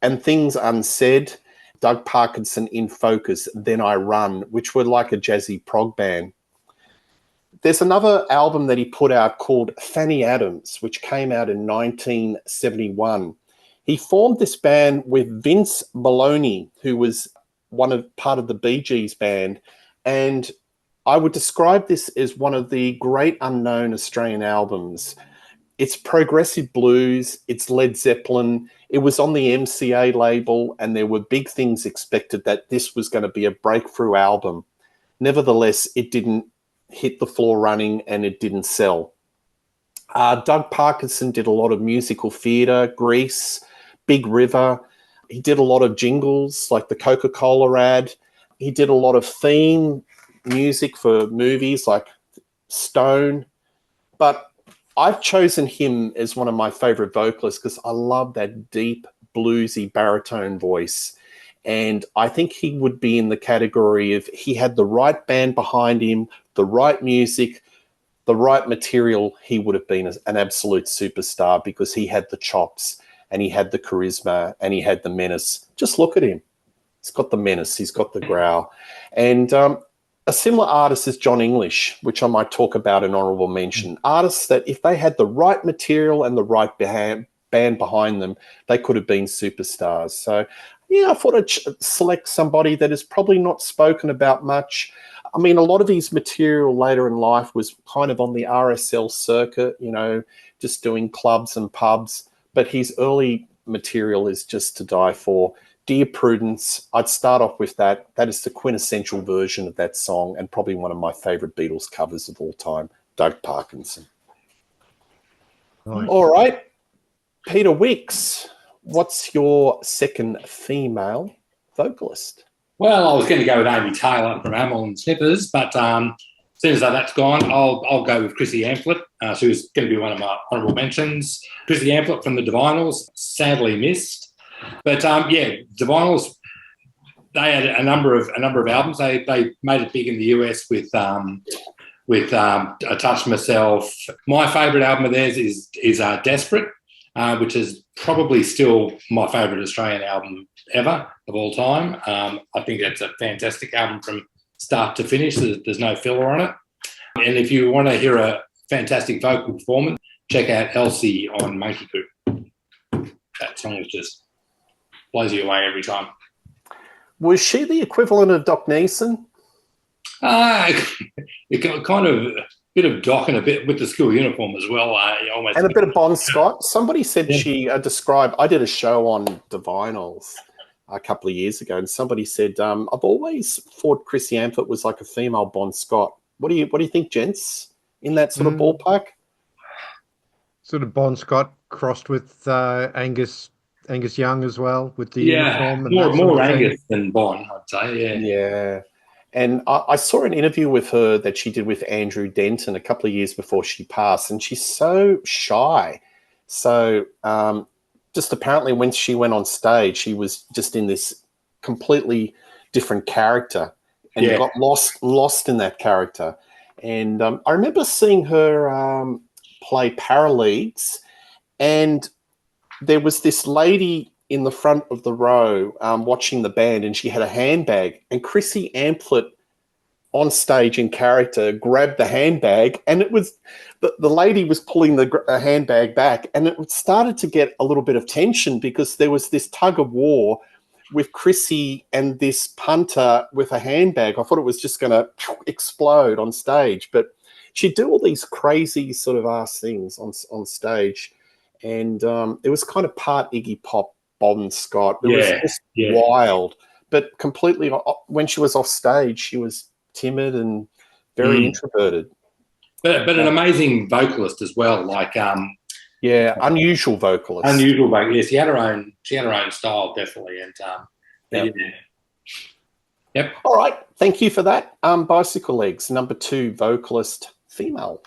And Things Unsaid, Doug Parkinson in Focus, Then I Run, which were like a jazzy prog band. There's another album that he put out called Fanny Adams, which came out in 1971. He formed this band with Vince Maloney, who was part of the Bee Gees band, and I would describe this as one of the great unknown Australian albums. It's progressive blues, it's Led Zeppelin, it was on the MCA label, and there were big things expected that this was going to be a breakthrough album. Nevertheless, it didn't hit the floor running and it didn't sell. Doug Parkinson did a lot of musical theatre, Grease, Big River. He did a lot of jingles like the Coca-Cola ad. He did a lot of theme music for movies like Stone. But I've chosen him as one of my favorite vocalists because I love that deep, bluesy baritone voice. And I think he would be in the category of he had the right band behind him, the right music, the right material. He would have been an absolute superstar because he had the chops and he had the charisma and he had the menace. Just look at him. He's got the menace. He's got the growl. And a similar artist is John English, which I might talk about in honourable mention. Artists that if they had the right material and the right band behind them, they could have been superstars. So, yeah, I thought I'd select somebody that is probably not spoken about much. I mean, a lot of his material later in life was kind of on the RSL circuit, you know, just doing clubs and pubs. But his early material is just to die for. Dear Prudence, I'd start off with that. That is the quintessential version of that song and probably one of my favourite Beatles covers of all time, Doug Parkinson. Right. All right, Peter Wicks, what's your second female vocalist? Well, I was going to go with Amy Taylor from Amyl and Sniffers, but as soon as that's gone, I'll go with Chrissy Amphlett. She was going to be one of my honourable mentions. Chrissy Amphlett from the Divinyls, sadly missed. But yeah, Divinyls, they had a number of albums. They made it big in the US with I Touched Myself. My favourite album of theirs is Desperate, which is probably still my favourite Australian album ever of all time. I think that's a fantastic album from start to finish. There's no filler on it. And if you want to hear a fantastic vocal performance, check out Elsie on Monkey Coup. That song is just blows you away every time. Was she the equivalent of Doc Neeson? It kind of a bit of Doc and a bit with the school uniform as well. Almost and a bit of Bon Scott. Somebody said she described, I did a show on Divinyls a couple of years ago, and somebody said, I've always thought Chrissy Amphlett was like a female Bon Scott. What do you think, gents? In that sort of ballpark? Sort of Bon Scott crossed with Angus Young as well with the uniform. And more Angus than Bon, I'd say. Yeah. Yeah. And I saw an interview with her that she did with Andrew Denton a couple of years before she passed, and she's so shy. So just apparently when she went on stage, she was just in this completely different character and got lost in that character. And I remember seeing her play Paraleagues, and there was this lady in the front of the row watching the band, and she had a handbag, and Chrissy Amplet on stage in character grabbed the handbag, and it was the lady was pulling the handbag back, and it started to get a little bit of tension because there was this tug of war with Chrissy and this punter with a handbag. I thought it was just going to explode on stage, but she'd do all these crazy sort of ass things on stage, and it was kind of part Iggy Pop, Bon Scott. It was just wild, but completely. When she was off stage, she was timid and very introverted. But an amazing vocalist as well. Like unusual vocalist. Unusual vocalist. Yes, she had her own style, definitely. And yep. All right, thank you for that. Bicyclelegs, number 2 vocalist, female.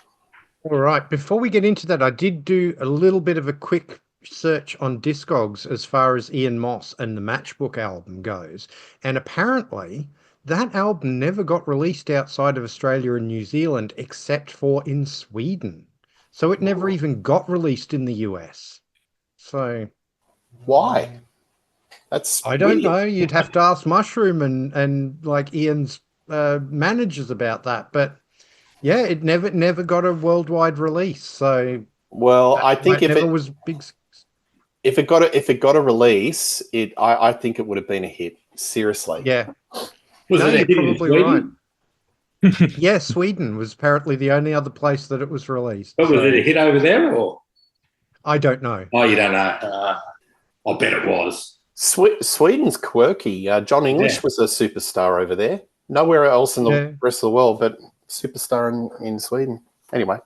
All right. Before we get into that, I did do a little bit of a quick search on Discogs as far as Ian Moss and the Matchbook album goes, and apparently that album never got released outside of Australia and New Zealand except for in Sweden, so it never even got released in the US. So why? That's I don't know. You'd have to ask Mushroom and like Ian's managers about that, but yeah, it never got a worldwide release. So I think if it got a release, I think it would have been a hit. Seriously. Yeah. Was it a hit in Sweden? Right. Yeah, Sweden was apparently the only other place that it was released. But was it a hit over there, or? I don't know. Oh, you don't know. I bet it was. Sweden's quirky. John English was a superstar over there. Nowhere else in the rest of the world, but superstar in Sweden. Anyway,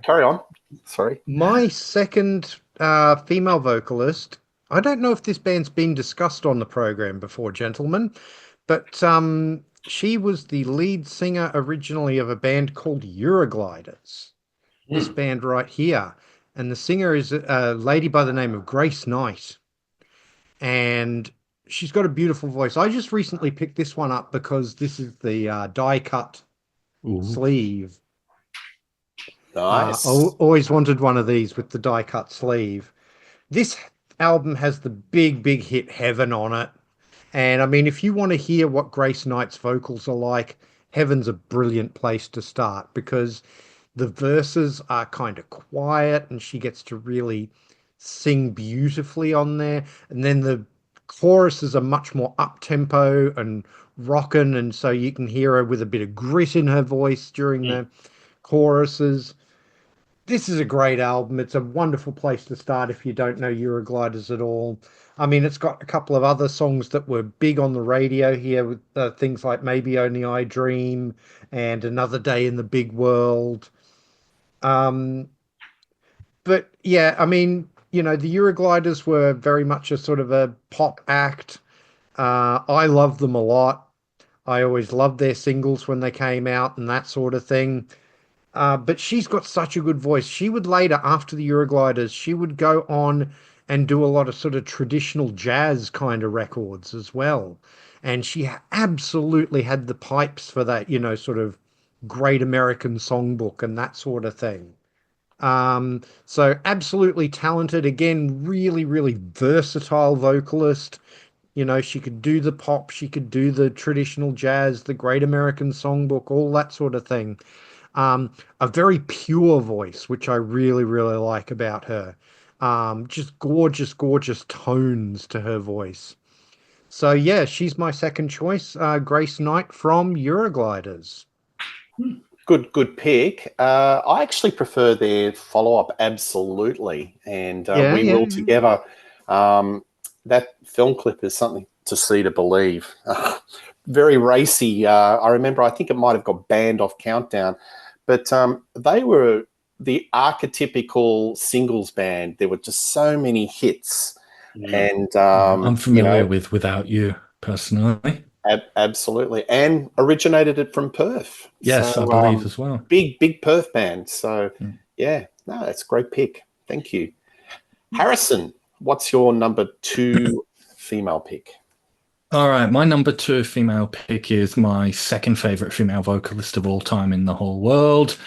carry on. Sorry. My second female vocalist, I don't know if this band's been discussed on the program before, gentlemen, but she was the lead singer originally of a band called Eurogliders. This band right here. And the singer is a lady by the name of Grace Knight. And she's got a beautiful voice. I just recently picked this one up because this is the die-cut sleeve. Nice. I always wanted one of these with the die-cut sleeve. This album has the big hit Heaven on it. And I mean, if you want to hear what Grace Knight's vocals are like, Heaven's a brilliant place to start because the verses are kind of quiet and she gets to really sing beautifully on there. And then the choruses are much more up-tempo and rockin', and so you can hear her with a bit of grit in her voice during the choruses. This is a great album. It's a wonderful place to start if you don't know Eurogliders at all. I mean, it's got a couple of other songs that were big on the radio here with things like Maybe Only I Dream and Another Day in the Big World. But yeah, I mean, you know, the Eurogliders were very much a sort of a pop act. I love them a lot. I always loved their singles when they came out and that sort of thing. But she's got such a good voice. She would later, after the Eurogliders, she would go on and do a lot of sort of traditional jazz kind of records as well. And she absolutely had the pipes for that, you know, sort of Great American Songbook and that sort of thing. So absolutely talented. Again, really versatile vocalist. You know, she could do the pop, she could do the traditional jazz, the Great American Songbook, all that sort of thing. A very pure voice, which I really like about her. Just gorgeous tones to her voice. So yeah, she's my second choice, Grace Knight from Eurogliders. Good pick. I actually prefer their follow-up, Absolutely, and We Will Together. That film clip is something to see to believe. Very racy. I remember, I think it might have got banned off Countdown, but they were the archetypical singles band. There were just so many hits. And I'm familiar with Without You, personally. Absolutely. And originated it from Perth. Yes, So, I believe as well. Big Perth band. So, yeah, no, that's a great pick. Thank you. Harrison, what's your number 2 female pick? All right, my number 2 female pick is my second favorite female vocalist of all time in the whole world.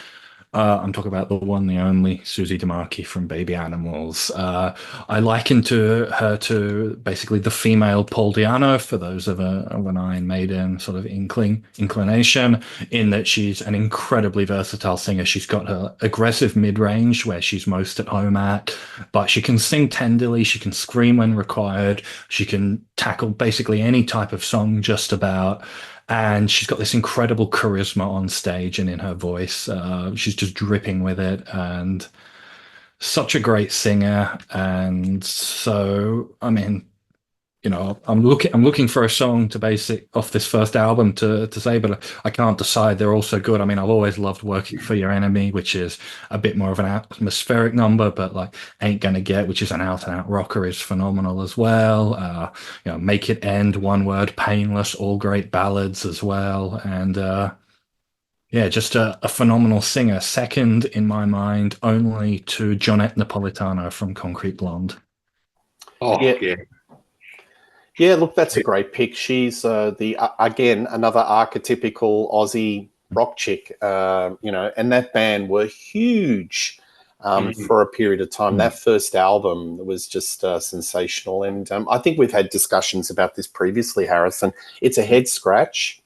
I'm talking about the one, the only, Susie DeMarchi from Baby Animals. I liken her to basically the female Paul Di'Anno, for those of an Iron Maiden sort of inclination, in that she's an incredibly versatile singer. She's got her aggressive mid-range, where she's most at home at, but she can sing tenderly, she can scream when required, she can tackle basically any type of song just about. And she's got this incredible charisma on stage and in her voice. She's just dripping with it, and such a great singer. And so, I mean, you know, I'm looking for a song to base it off this first album to say, but I can't decide. They're all so good. I mean, I've always loved Working for Your Enemy, which is a bit more of an atmospheric number, but like Ain't Gonna Get, which is an out and out rocker, is phenomenal as well. You know, Make It End, One Word, Painless, all great ballads as well. And yeah, just a phenomenal singer. Second in my mind, only to Jonette Napolitano from Concrete Blonde. Oh, yeah. Yeah, look, that's a great pick. She's again, another archetypical Aussie rock chick, you know, and that band were huge for a period of time. That first album was just sensational. And I think we've had discussions about this previously, Harrison. It's a head scratch,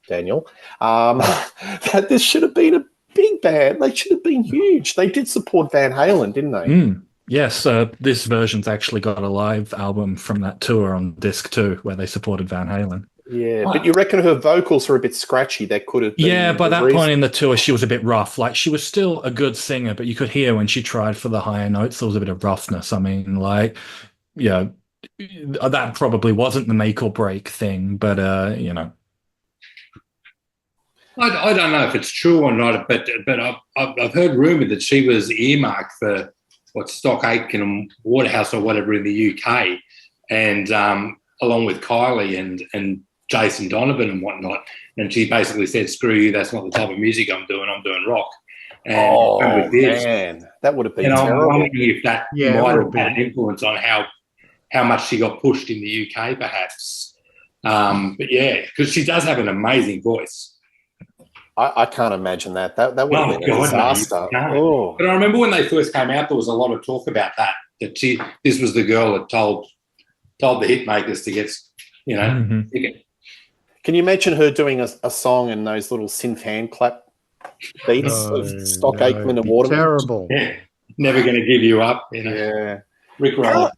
Daniel, that this should have been a big band. They should have been huge. They did support Van Halen, didn't they? Yes, this version's actually got a live album from that tour on disc too, where they supported Van Halen. Yeah, but you reckon her vocals were a bit scratchy? That could have been. Yeah, by that point in the tour, she was a bit rough. Like, she was still a good singer, but you could hear when she tried for the higher notes, there was a bit of roughness. I mean, like, yeah, that probably wasn't the make or break thing, but you know. I don't know if it's true or not, but I've heard rumour that she was earmarked for Stock Aitken and Waterhouse or whatever in the UK, and along with Kylie and Jason Donovan and whatnot. And she basically said, "Screw you, that's not the type of music I'm doing rock." And man, that would have been terrible. I'm wondering if that might have had an influence on how much she got pushed in the UK, perhaps. But yeah, because she does have an amazing voice. I can't imagine that. That would have been a disaster. No, but I remember when they first came out, there was a lot of talk about that this was the girl that told the hit makers to get, you know, ticket. Can you imagine her doing a song in those little synth hand clap beats of Stock Aitken and Waterman? Terrible. Yeah. Never going to give you up. You know? Yeah. Rick Roll.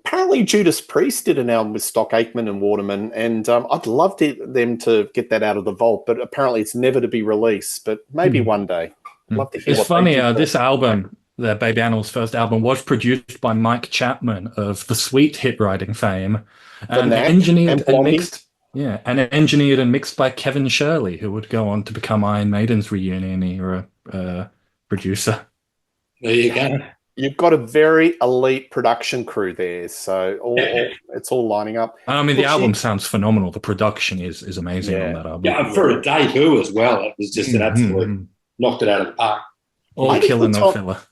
Apparently Judas Priest did an album with Stock Aitken and Waterman, and I'd love them to get that out of the vault, but apparently it's never to be released, but maybe one day. I'd love to hear it's funny, this album, the Baby Animals' first album, was produced by Mike Chapman of the Sweet hit writing fame, and engineered and mixed by Kevin Shirley, who would go on to become Iron Maiden's reunion era producer. There you go. You've got a very elite production crew there, so it's all lining up. I mean, the album sounds phenomenal. The production is amazing on that album. Yeah, for a debut as well, it was just an absolute knocked it out of the park. All killer, no filler.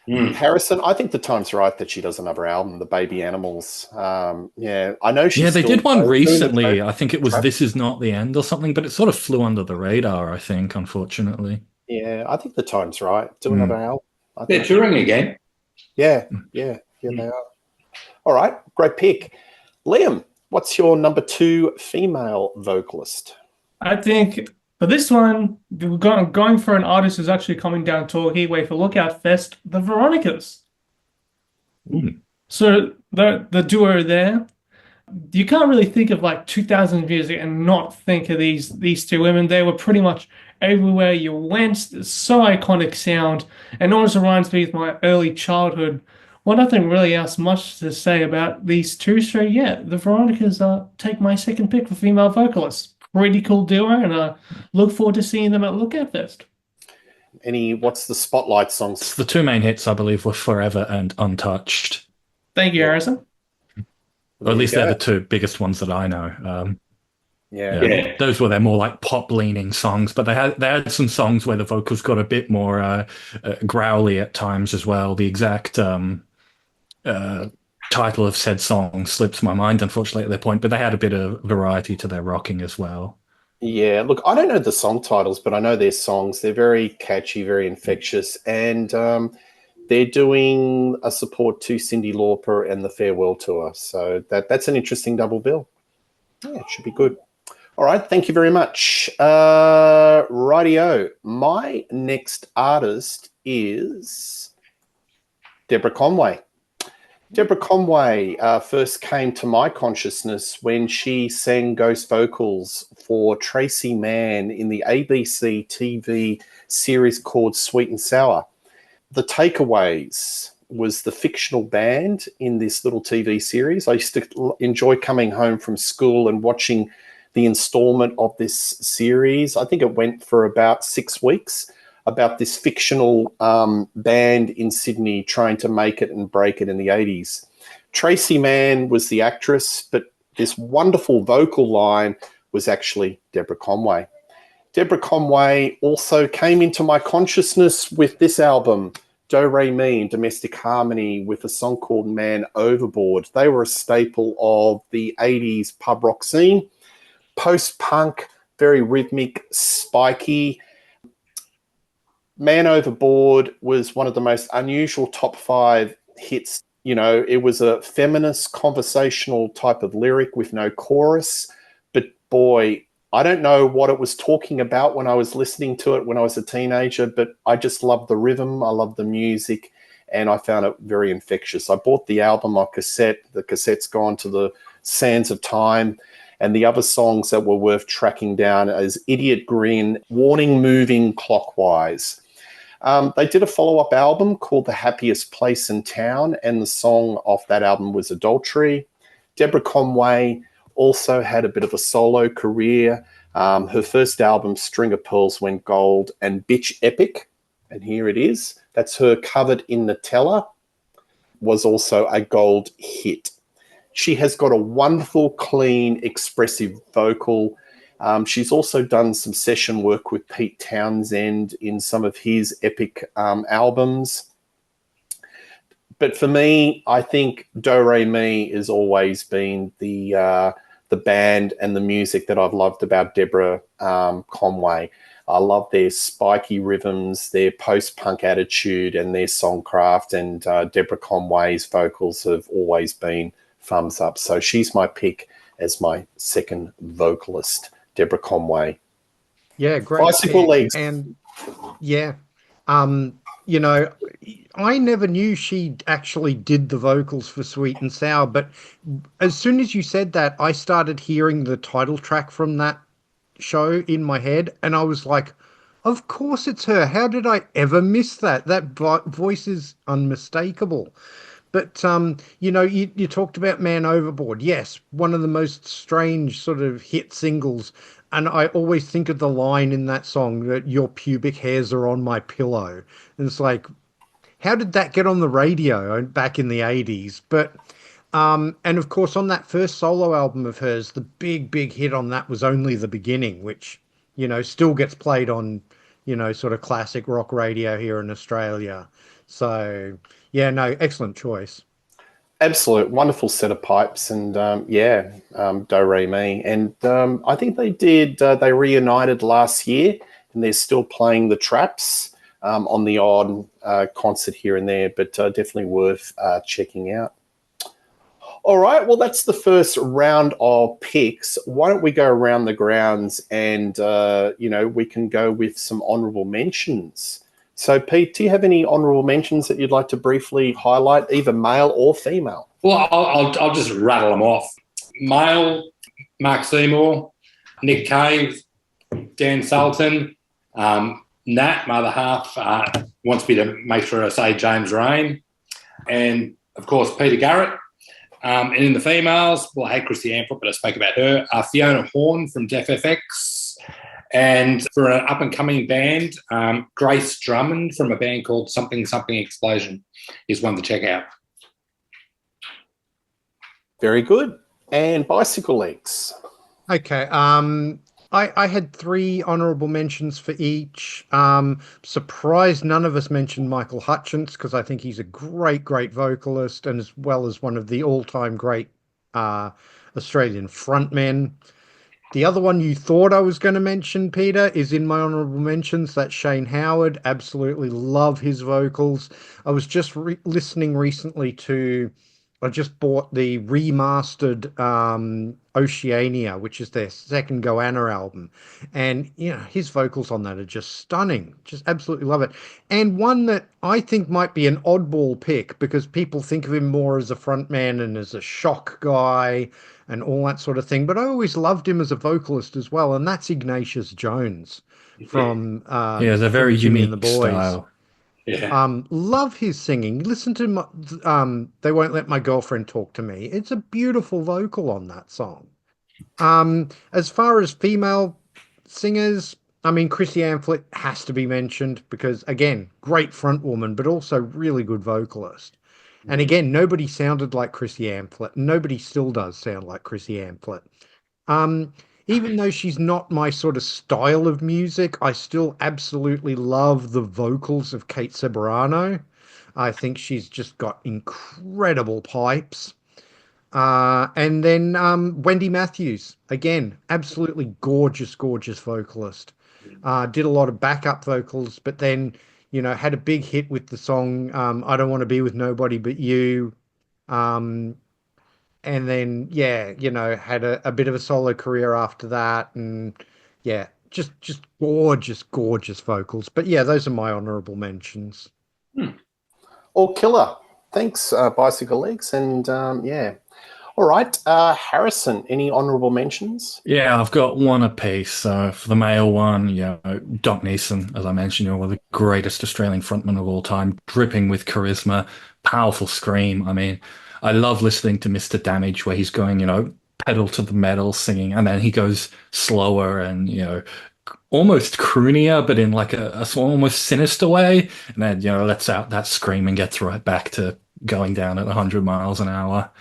Harrison, I think the time's right that she does another album, The Baby Animals. Yeah, I know she's. Yeah, they did one recently. I think it was This Is Not the End or something, but it sort of flew under the radar, I think, unfortunately. Yeah, I think the time's right. Do another album. They're touring again. Yeah, they are. All right, great pick. Liam, what's your number 2 female vocalist? I think for this one, we're going for an artist who's actually coming down Torquay Way for Lookout Fest, the Veronicas. So the duo there, you can't really think of like 2000 music and not think of these two women. They were pretty much everywhere you went. So iconic sound, and always reminds me of my early childhood. Well, nothing really else much to say about these two. So yeah, the Veronicas take my second pick for female vocalists. Pretty cool duo, and I look forward to seeing them at Lookout Fest. What's the spotlight songs? The two main hits, I believe, were Forever and Untouched. Thank you, Harrison. Or at least they're the two biggest ones that I know. Yeah. Those were their more like pop leaning songs, but they had some songs where the vocals got a bit more growly at times as well. The exact title of said song slips my mind, unfortunately, at that point, but they had a bit of variety to their rocking as well. Yeah, look, I don't know the song titles, but I know their songs. They're very catchy, very infectious, and they're doing a support to Cyndi Lauper and the Farewell Tour. So that's an interesting double bill. Yeah, it should be good. All right, thank you very much. Rightio, my next artist is Deborah Conway. Deborah Conway first came to my consciousness when she sang ghost vocals for Tracy Mann in the ABC TV series called Sweet and Sour. The Takeaways was the fictional band in this little TV series. I used to enjoy coming home from school and watching the installment of this series. I think it went for about 6 weeks, about this fictional band in Sydney trying to make it and break it in the 80s. Tracy Mann was the actress, but this wonderful vocal line was actually Deborah Conway. Deborah Conway also came into my consciousness with this album, Do Re Mi and Domestic Harmony, with a song called Man Overboard. They were a staple of the 80s pub rock scene. Post-punk, very rhythmic, spiky. Man Overboard was one of the most unusual top 5 hits. You know, it was a feminist conversational type of lyric with no chorus. But boy, I don't know what it was talking about when I was listening to it when I was a teenager, but I just loved the rhythm. I loved the music, and I found it very infectious. I bought the album on cassette. The cassette's gone to the sands of time. And the other songs that were worth tracking down is Idiot Grin, Warning Moving Clockwise. They did a follow-up album called The Happiest Place in Town, and the song off that album was Adultery. Deborah Conway also had a bit of a solo career. Her first album, String of Pearls, went gold, and Bitch Epic, and here it is. That's her covered in Nutella, was also a gold hit. She has got a wonderful, clean, expressive vocal. She's also done some session work with Pete Townsend in some of his epic albums. But for me, I think Do Re Mi has always been the band and the music that I've loved about Deborah Conway. I love their spiky rhythms, their post-punk attitude, and their songcraft. And Deborah Conway's vocals have always been thumbs up. So she's my pick as my second vocalist, Deborah Conway. Yeah, great. Bicyclelegs. And yeah, you know, I never knew she actually did the vocals for Sweet and Sour, but as soon as you said that, I started hearing the title track from that show in my head, and I was like, of course it's her. How did I ever miss that? That voice is unmistakable. But, you know, you talked about Man Overboard. Yes, one of the most strange sort of hit singles. And I always think of the line in that song that your pubic hairs are on my pillow. And it's like, how did that get on the radio back in the 80s? But, and of course, on that first solo album of hers, the big hit on that was Only the Beginning, which, you know, still gets played on, you know, sort of classic rock radio here in Australia. So, yeah, no, excellent choice. Absolute wonderful set of pipes, and Do Re Mi. And I think they reunited last year, and they're still playing the Traps on the odd concert here and there, but definitely worth checking out. All right, well, that's the first round of picks. Why don't we go around the grounds and, we can go with some honourable mentions. So, Pete, do you have any honourable mentions that you'd like to briefly highlight, either male or female? Well, I'll just rattle them off. Male, Mark Seymour, Nick Cave, Dan Sultan, Nat, my other half, wants me to make sure I say James Rain, and, of course, Peter Garrett. And in the females, well, I had Chrissy Amphrop, but I spoke about her. Fiona Horn from Def FX. And for an up-and-coming band, Grace Drummond from a band called Something Something Explosion is one to check out. Very good. And Bicyclelegs. Okay. I had 3 honourable mentions for each. Surprised none of us mentioned Michael Hutchence because I think he's a great vocalist and as well as one of the all-time great Australian frontmen. The other one you thought I was going to mention, Peter, is in my honourable mentions. That's Shane Howard. Absolutely love his vocals. I was just listening recently to. I just bought the remastered Oceania, which is their second Goanna album. And, his vocals on that are just stunning. Just absolutely love it. And one that I think might be an oddball pick because people think of him more as a frontman and as a shock guy and all that sort of thing. But I always loved him as a vocalist as well. And that's Ignatius Jones from He has a very Jimmy and the unique Boys. style. Yeah. Love his singing. Listen to They Won't Let My Girlfriend Talk to Me. It's a beautiful vocal on that song. As far as female singers, I mean, Chrissy Amphlett has to be mentioned because, again, great front woman, but also really good vocalist. And again, nobody sounded like Chrissy Amphlett. Nobody still does sound like Chrissy Amphlett. Even though she's not my sort of style of music, I still absolutely love the vocals of Kate Ceberano. I think she's just got incredible pipes. And then Wendy Matthews, again, absolutely gorgeous vocalist. Did a lot of backup vocals, but then, had a big hit with the song I Don't Want to Be With Nobody But You. And then, had a bit of a solo career after that. And just gorgeous vocals. But those are my honourable mentions. All killer. Thanks, Bicyclelegs. And all right, Harrison, any honourable mentions? Yeah, I've got one apiece. So for the male one, Doc Neeson, as I mentioned, one of the greatest Australian frontmen of all time, dripping with charisma, powerful scream. I mean, I love listening to Mr. Damage where he's going, pedal to the metal singing, and then he goes slower and, almost croonier, but in like a almost sinister way. And then, lets out that scream and gets right back to going down at 100 miles an hour.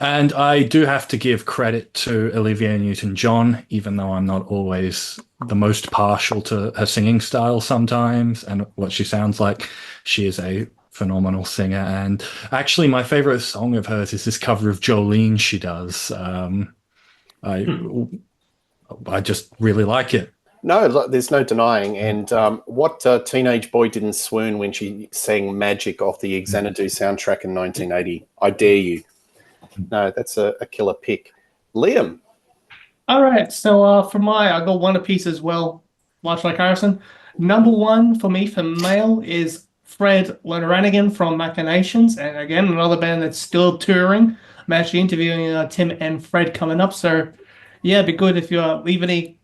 And I do have to give credit to Olivia Newton-John, even though I'm not always the most partial to her singing style sometimes and what she sounds like. She is a phenomenal singer. And actually, my favorite song of hers is this cover of Jolene she does. I just really like it. No, there's no denying. And what teenage boy didn't swoon when she sang Magic off the Xanadu soundtrack in 1980? I dare you. No, that's a killer pick. Liam. All right, so I got one apiece as well, much like Harrison. Number 1 for me for male is Fred Loneranigan from Machinations, and again, another band that's still touring. I'm actually interviewing Tim and Fred coming up, so it'd be good if you leave any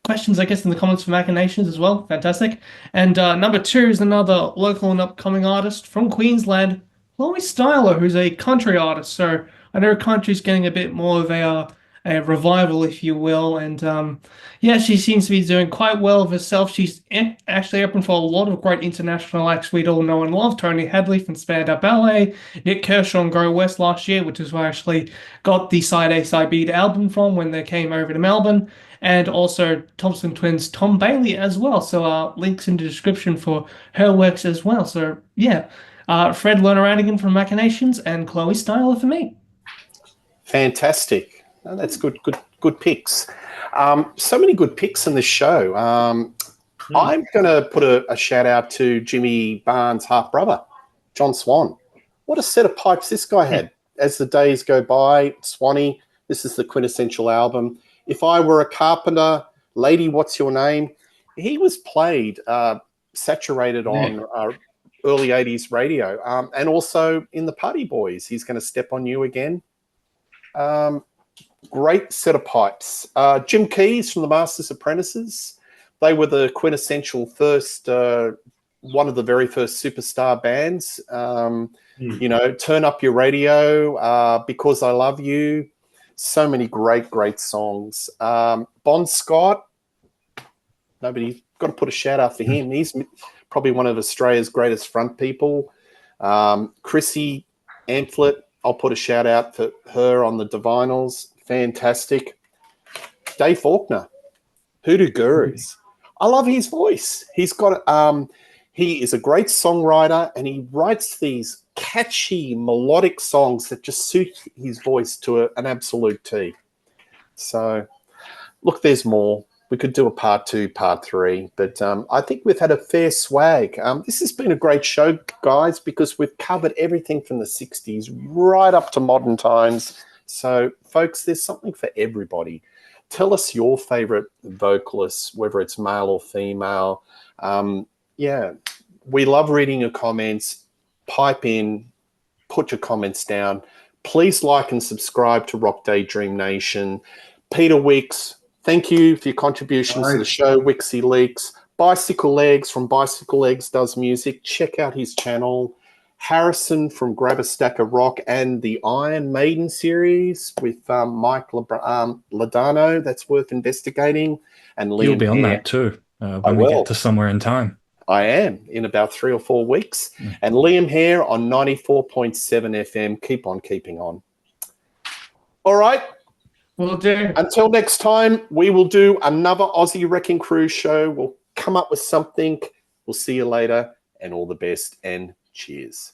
questions, I guess, in the comments for Machinations as well. Fantastic. And number 2 is another local and upcoming artist from Queensland, Chloe Styler, who's a country artist, so I know country's getting a bit more of a revival, if you will, and she seems to be doing quite well of herself. She's actually open for a lot of great international acts we'd all know and love. Tony Hadley from Spandau Ballet, Nick Kershaw and Go West last year, which is where I actually got the Side A, Side B album from when they came over to Melbourne, and also Thompson Twins' Tom Bailey as well. So links in the description for her works as well. So Fred Loneranigan from Machinations and Chloe Styler for me. Fantastic. Oh, that's good picks. So many good picks in this show. I'm going to put a shout out to Jimmy Barnes' half brother, John Swan. What a set of pipes this guy had. As the days go by, Swanee, this is the quintessential album. If I Were a Carpenter, Lady, What's Your Name? He was played, saturated on early 80s radio, and also in the Party Boys. He's going to Step on You Again. Great set of pipes. Jim Keys from the Masters Apprentices. They were the quintessential first, one of the very first superstar bands. Turn Up Your Radio, Because I Love You. So many great songs. Bon Scott. Nobody's got to put a shout out for him. He's probably one of Australia's greatest front people. Chrissy Amphlett. I'll put a shout out for her on the Divinals. Fantastic. Dave Faulkner, Hoodoo Gurus. I love his voice. He's got he is a great songwriter, and he writes these catchy melodic songs that just suit his voice to an absolute T. So, look, there's more. We could do a part 2, part 3, but I think we've had a fair swag. This has been a great show, guys, because we've covered everything from the 60s right up to modern times. So, folks, there's something for everybody. Tell us your favorite vocalists, whether it's male or female. Yeah, we love reading your comments. Pipe in, put your comments down. Please like and subscribe to Rock Daydream Nation. Peter Wicks, thank you for your contributions to the show. Wixie Leaks. Bicyclelegs from Bicyclelegs does music. Check out his channel. Harrison from Grab a Stack of Rock and the Iron Maiden series with Mike Ladano. That's worth investigating. And Liam You'll be on that too when we get to Somewhere in Time. I am in about 3 or 4 weeks. And Liam Hare on 94.7 FM. Keep on keeping on. All right. Will do. Until next time, we will do another Aussie Wrecking Crew show. We'll come up with something. We'll see you later, and all the best, and cheers.